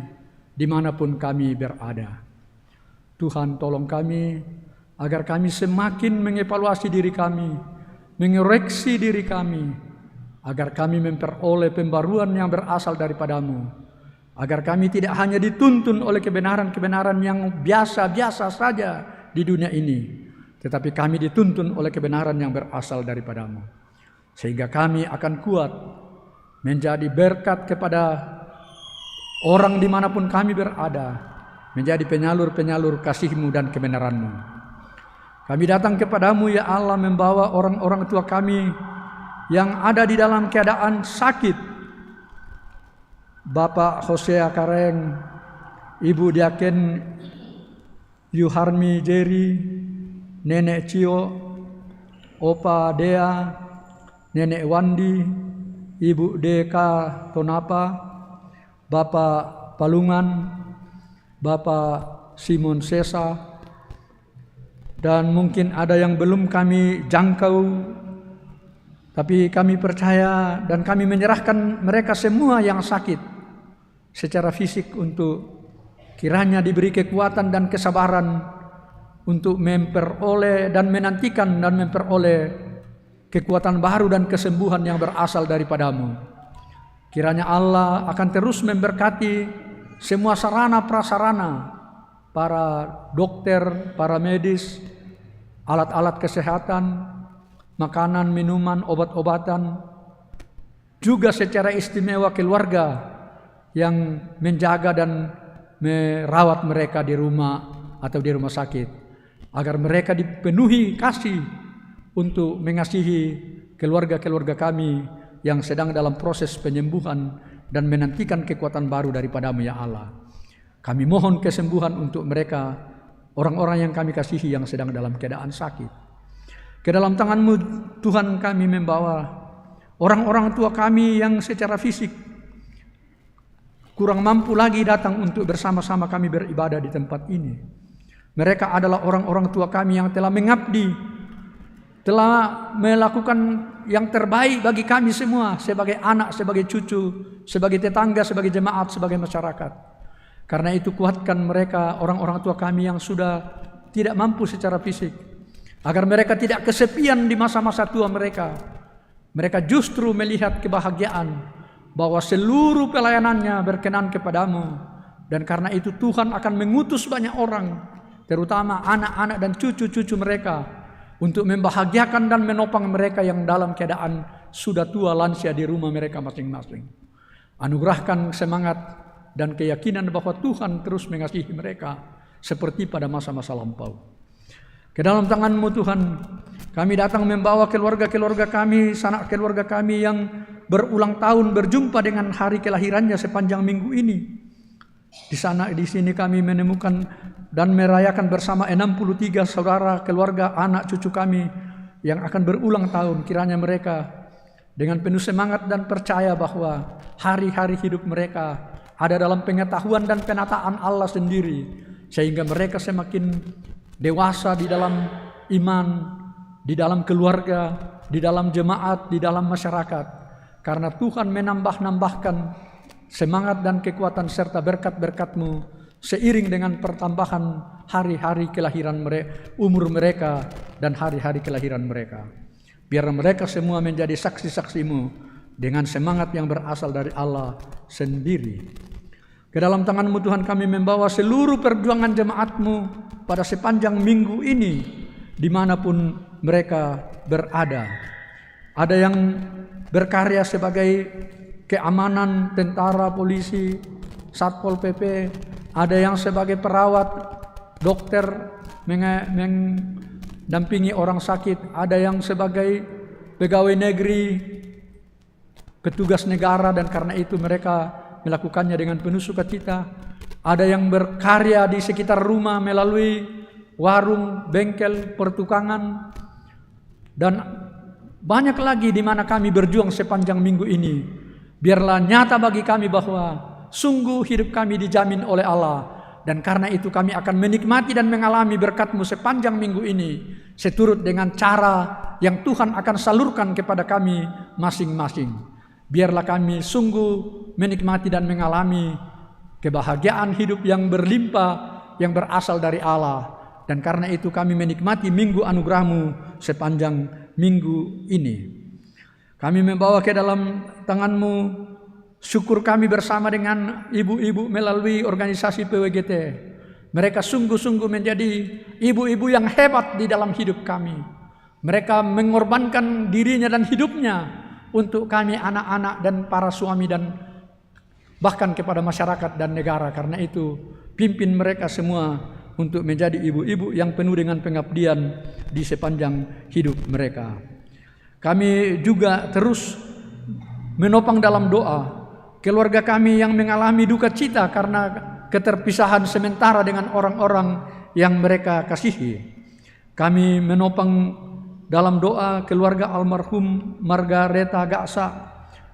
dimanapun kami berada. Tuhan, tolong kami agar kami semakin mengevaluasi diri kami, mengoreksi diri kami, agar kami memperoleh pembaruan yang berasal daripada-Mu, agar kami tidak hanya dituntun oleh kebenaran-kebenaran yang biasa-biasa saja di dunia ini, tetapi kami dituntun oleh kebenaran yang berasal daripadamu, sehingga kami akan kuat menjadi berkat kepada orang dimanapun kami berada, menjadi penyalur-penyalur kasih-Mu dan kebenaran-Mu. Kami datang kepadamu ya Allah, membawa orang-orang tua kami yang ada di dalam keadaan sakit. Bapak Hosea Kareng, Ibu Diaken Yuharmi Jerry, Nenek Cio, Opa Dea, Nenek Wandi, Ibu Deka Tonapa, Bapak Palungan, Bapak Simon Sesa, dan mungkin ada yang belum kami jangkau, tapi kami percaya dan kami menyerahkan mereka semua yang sakit secara fisik untuk kiranya diberi kekuatan dan kesabaran untuk memperoleh dan menantikan dan memperoleh kekuatan baru dan kesembuhan yang berasal daripadamu. Kiranya Allah akan terus memberkati semua sarana prasarana, para dokter, para medis, alat-alat kesehatan, makanan, minuman, obat-obatan, juga secara istimewa keluarga yang menjaga dan merawat mereka di rumah atau di rumah sakit, agar mereka dipenuhi kasih untuk mengasihi keluarga-keluarga kami yang sedang dalam proses penyembuhan dan menantikan kekuatan baru daripadamu ya Allah. Kami mohon kesembuhan untuk mereka, orang-orang yang kami kasihi yang sedang dalam keadaan sakit. Ke dalam tangan-Mu Tuhan kami membawa orang-orang tua kami yang secara fisik kurang mampu lagi datang untuk bersama-sama kami beribadah di tempat ini. Mereka adalah orang-orang tua kami yang telah mengabdi, telah melakukan yang terbaik bagi kami semua sebagai anak, sebagai cucu, sebagai tetangga, sebagai jemaat, sebagai masyarakat. Karena itu kuatkan mereka, orang-orang tua kami yang sudah tidak mampu secara fisik, agar mereka tidak kesepian di masa-masa tua mereka. Mereka justru melihat kebahagiaan bahwa seluruh pelayanannya berkenan kepadamu, dan karena itu Tuhan akan mengutus banyak orang, terutama anak-anak dan cucu-cucu mereka, untuk membahagiakan dan menopang mereka yang dalam keadaan sudah tua lansia di rumah mereka masing-masing. Anugerahkan semangat dan keyakinan bahwa Tuhan terus mengasihi mereka seperti pada masa-masa lampau. Ke dalam tangan-Mu Tuhan, kami datang membawa keluarga-keluarga kami, sanak keluarga kami yang berulang tahun berjumpa dengan hari kelahirannya sepanjang minggu ini. Di sini kami menemukan dan merayakan bersama 63 saudara, keluarga, anak, cucu kami yang akan berulang tahun. Kiranya mereka dengan penuh semangat dan percaya bahwa hari-hari hidup mereka ada dalam pengetahuan dan penataan Allah sendiri, sehingga mereka semakin dewasa di dalam iman, di dalam keluarga, di dalam jemaat, di dalam masyarakat. Karena Tuhan menambah-nambahkan semangat dan kekuatan serta berkat-berkat-Mu seiring dengan pertambahan hari-hari kelahiran mereka, umur mereka dan hari-hari kelahiran mereka. Biar mereka semua menjadi saksi-saksi-Mu dengan semangat yang berasal dari Allah sendiri. Ke dalam tangan-Mu Tuhan kami membawa seluruh perjuangan jemaat-Mu pada sepanjang minggu ini, dimanapun mereka berada. Ada yang berkarya sebagai keamanan, tentara, polisi, Satpol PP, ada yang sebagai perawat, dokter, mendampingi orang sakit, ada yang sebagai pegawai negeri, petugas negara, dan karena itu mereka melakukannya dengan penuh sukacita. Ada yang berkarya di sekitar rumah melalui warung, bengkel, pertukangan, dan banyak lagi di mana kami berjuang sepanjang minggu ini. Biarlah nyata bagi kami bahwa sungguh hidup kami dijamin oleh Allah, dan karena itu kami akan menikmati dan mengalami berkat-Mu sepanjang minggu ini seturut dengan cara yang Tuhan akan salurkan kepada kami masing-masing. Biarlah kami sungguh menikmati dan mengalami kebahagiaan hidup yang berlimpah yang berasal dari Allah, dan karena itu kami menikmati minggu anugerah-Mu sepanjang minggu ini. Kami membawa ke dalam tangan-Mu syukur kami bersama dengan ibu-ibu melalui organisasi PWGT. Mereka sungguh-sungguh menjadi ibu-ibu yang hebat di dalam hidup kami. Mereka mengorbankan dirinya dan hidupnya untuk kami anak-anak dan para suami dan bahkan kepada masyarakat dan negara. Karena itu pimpin mereka semua untuk menjadi ibu-ibu yang penuh dengan pengabdian di sepanjang hidup mereka. Kami juga terus menopang dalam doa keluarga kami yang mengalami duka cita karena keterpisahan sementara dengan orang-orang yang mereka kasihi. Kami menopang dalam doa keluarga almarhum Margareta Gaksa,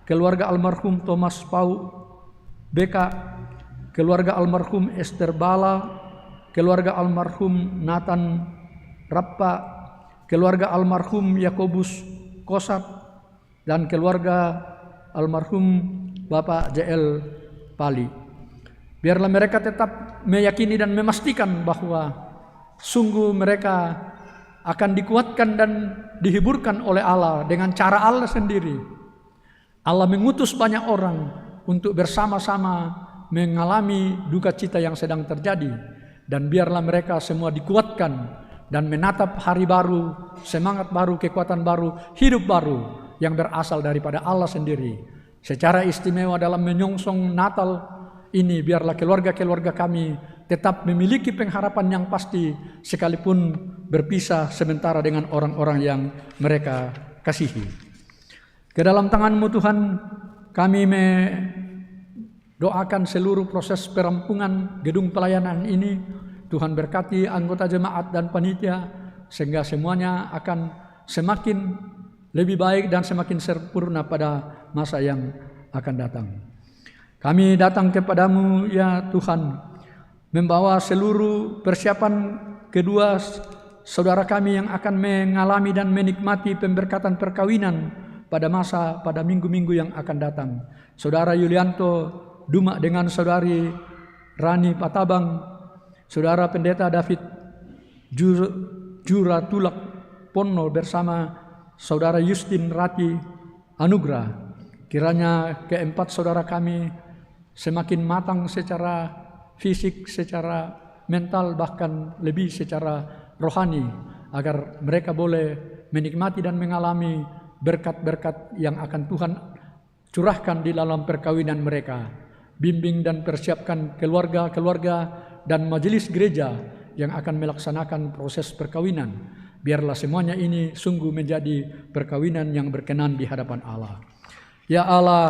keluarga almarhum Thomas Pau Beka, keluarga almarhum Esther Bala, keluarga almarhum Nathan Rappa, keluarga almarhum Yakobus Kosat, dan keluarga almarhum Bapak JL Pali. Biarlah mereka tetap meyakini dan memastikan bahwa sungguh mereka akan dikuatkan dan dihiburkan oleh Allah dengan cara Allah sendiri. Allah mengutus banyak orang untuk bersama-sama mengalami duka cita yang sedang terjadi, dan biarlah mereka semua dikuatkan dan menatap hari baru, semangat baru, kekuatan baru, hidup baru yang berasal daripada Allah sendiri. Secara istimewa dalam menyongsong Natal ini, biarlah keluarga-keluarga kami tetap memiliki pengharapan yang pasti sekalipun berpisah sementara dengan orang-orang yang mereka kasihi. Ke dalam tangan-Mu Tuhan, kami mendoakan seluruh proses perampungan gedung pelayanan ini. Tuhan berkati anggota jemaat dan panitia sehingga semuanya akan semakin lebih baik dan semakin sempurna pada masa yang akan datang. Kami datang kepadamu ya Tuhan, membawa seluruh persiapan kedua saudara kami yang akan mengalami dan menikmati pemberkatan perkawinan pada minggu-minggu yang akan datang. Saudara Yulianto Duma dengan saudari Rani Patabang, saudara Pendeta David Juratulak Ponno bersama saudara Justin Rati Anugrah. Kiranya keempat saudara kami semakin matang secara fisik, secara mental, bahkan lebih secara rohani, agar mereka boleh menikmati dan mengalami berkat-berkat yang akan Tuhan curahkan di dalam perkawinan mereka. Bimbing dan persiapkan keluarga-keluarga dan majelis gereja yang akan melaksanakan proses perkawinan. Biarlah semuanya ini sungguh menjadi perkawinan yang berkenan di hadapan Allah. Ya Allah,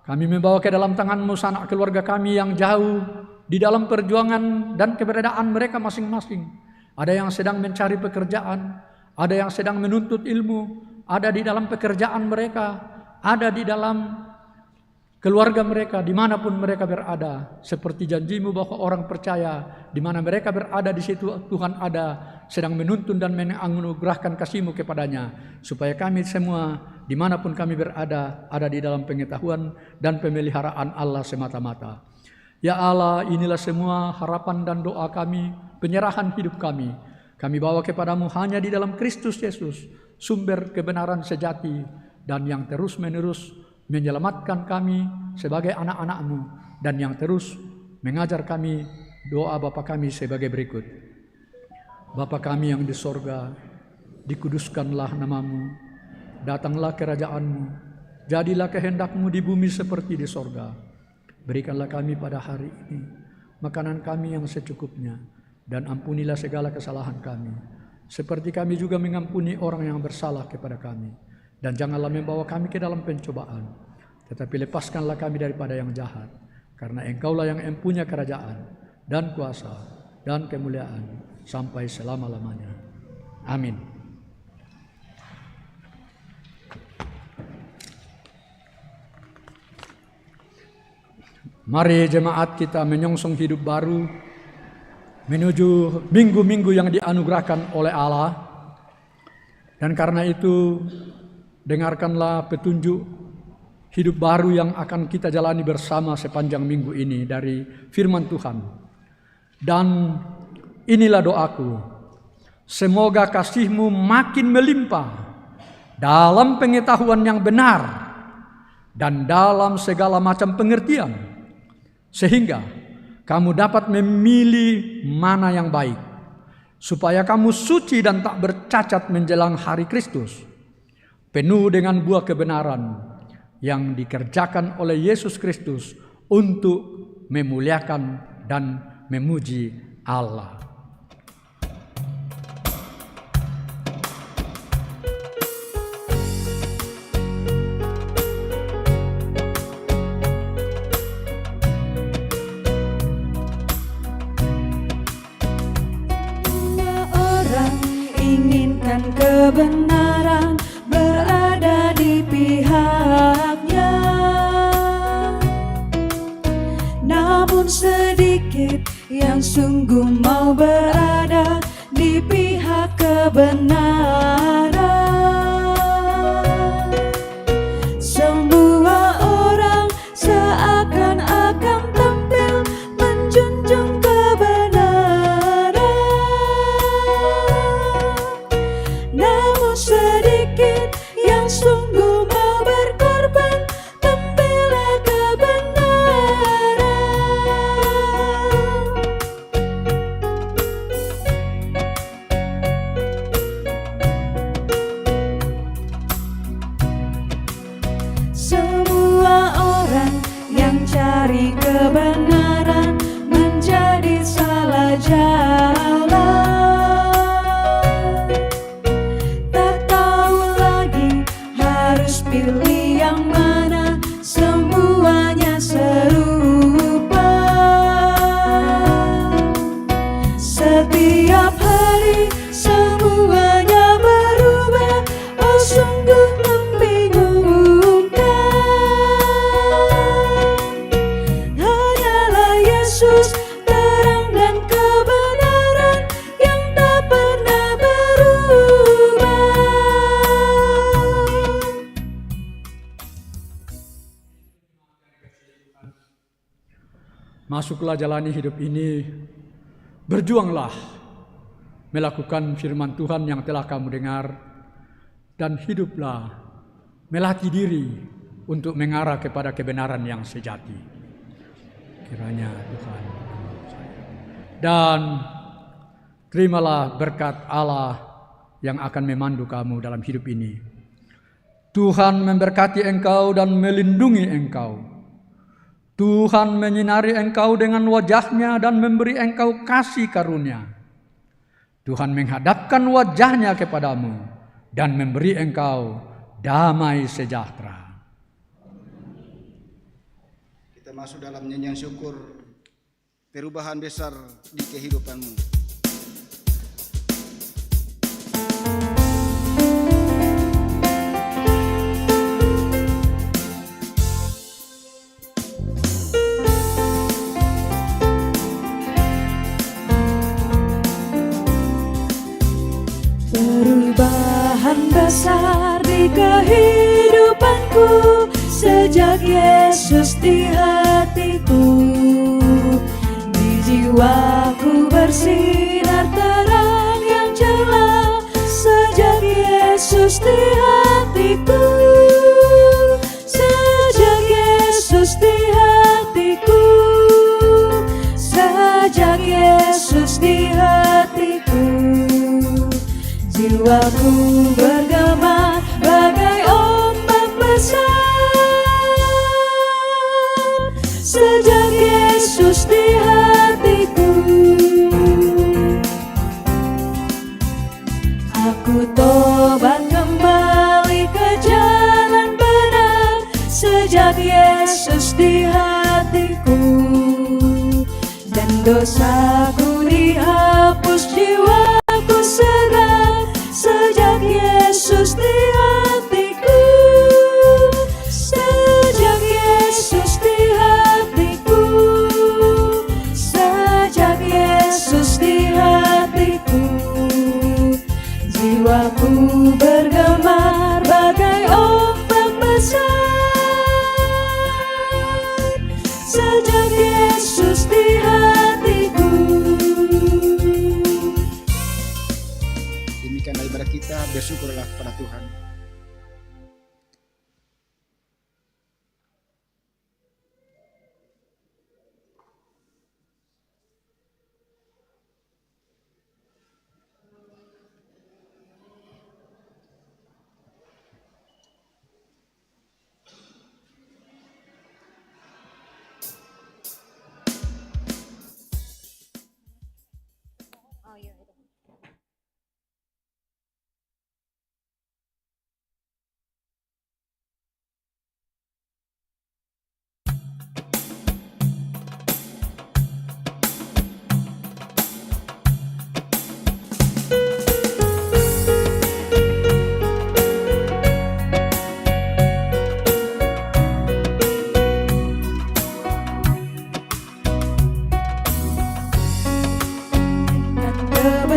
kami membawa ke dalam tangan-Mu sanak keluarga kami yang jauh di dalam perjuangan dan keberadaan mereka masing-masing. Ada yang sedang mencari pekerjaan, ada yang sedang menuntut ilmu, ada di dalam pekerjaan mereka, ada di dalam keluarga mereka, dimanapun mereka berada. Seperti janji-Mu bahwa orang percaya di mana mereka berada, di situ Tuhan ada, sedang menuntun dan menganugerahkan kasih-Mu kepadanya, supaya kami semua dimanapun kami berada, ada di dalam pengetahuan dan pemeliharaan Allah semata-mata. Ya Allah, inilah semua harapan dan doa kami, penyerahan hidup kami. Kami bawa kepadamu hanya di dalam Kristus Yesus, sumber kebenaran sejati dan yang terus-menerus menyelamatkan kami sebagai anak-anak-Mu, dan yang terus mengajar kami doa Bapa kami sebagai berikut. Bapa kami yang di sorga, dikuduskanlah nama-Mu, datanglah kerajaan-Mu, jadilah kehendak-Mu di bumi seperti di sorga. Berikanlah kami pada hari ini makanan kami yang secukupnya, dan ampunilah segala kesalahan kami, seperti kami juga mengampuni orang yang bersalah kepada kami. Dan janganlah membawa kami ke dalam pencobaan, tetapi lepaskanlah kami daripada yang jahat, karena Engkaulah yang mempunyai kerajaan dan kuasa dan kemuliaan sampai selama-lamanya. Amin. Mari jemaat kita menyongsong hidup baru menuju minggu-minggu yang dianugerahkan oleh Allah. Dan karena itu, dengarkanlah petunjuk hidup baru yang akan kita jalani bersama sepanjang minggu ini dari firman Tuhan. Dan inilah doaku, semoga kasih-Mu makin melimpah dalam pengetahuan yang benar dan dalam segala macam pengertian, sehingga kamu dapat memilih mana yang baik, supaya kamu suci dan tak bercacat menjelang hari Kristus, penuh dengan buah kebenaran yang dikerjakan oleh Yesus Kristus untuk memuliakan dan memuji Allah. Inginkan kebenaran berada di pihaknya, namun sedikit yang sungguh mau berada di pihak kebenaran. Semua orang seakan-akan tampil menjunjung kebenaran, namun sedikit yang sungguh mau berkorban membela kebenaran. Semua orang yang cari kebenaran menjadi salah jalan, pilih yang mana, semuanya serupa. Setiap hari semuanya berubah, oh sungguh membingungkan. Hanyalah Yesus, terang dan kebenaran yang tak pernah berubah. Masuklah jalani hidup ini, berjuanglah melakukan firman Tuhan yang telah kamu dengar, dan hiduplah melatih diri untuk mengarah kepada kebenaran yang sejati. Kiranya Tuhan dan terimalah berkat Allah yang akan memandu kamu dalam hidup ini. Tuhan memberkati engkau dan melindungi engkau. Tuhan menyinari engkau dengan wajah-Nya dan memberi engkau kasih karunia. Tuhan menghadapkan wajah-Nya kepadamu dan memberi engkau damai sejahtera. Kita masuk dalam nyanyian syukur, perubahan besar di kehidupanmu. Perubahan besar di kehidupanku sejak Yesus di hatiku. Di jiwaku bersinar terang yang jelas sejak Yesus di hatiku. Sejak Yesus di hatiku, sejak Yesus di hatiku. Jiwaku bergema bagai ombak besar sejak Yesus di hatiku. Aku tobat kembali ke jalan benar sejak Yesus di hatiku, dan dosaku dihapus, jiwaku segar sejak Yesus di hatiku. Sejak Yesus di hatiku, sejak Yesus di hatiku. Jiwaku bergemar bagai ombak besar sejak Yesus di hatiku. Demikianlah ibadah kita, bersyukurlah kepada Tuhan.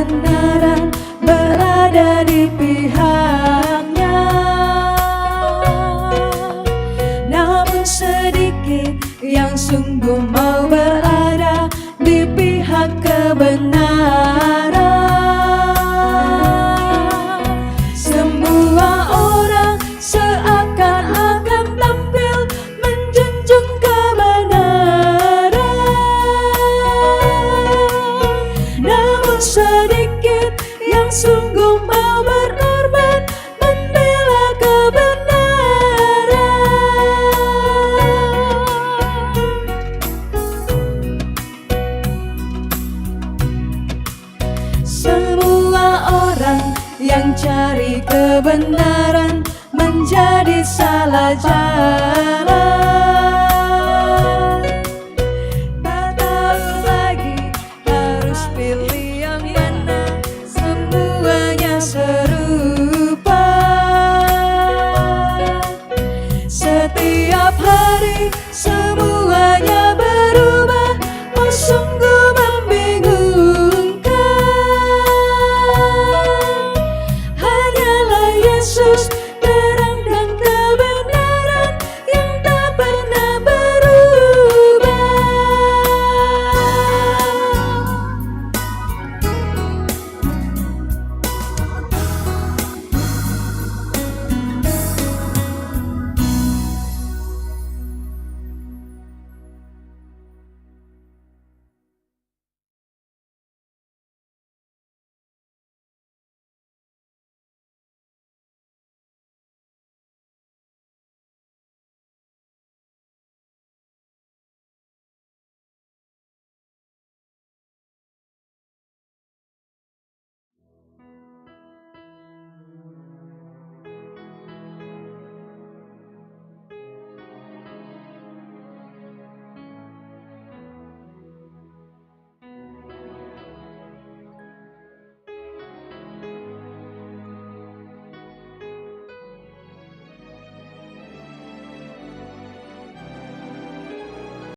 kebenaran berada di pihaknya. Namun sedikit yang sungguh mau berada di pihak kebenaran. Semua orang seakan-akan tampil menjunjung kebenaran, namun sedikit yang sungguh mau berkorban membela kebenaran. Semua orang yang cari kebenaran menjadi salah jalan.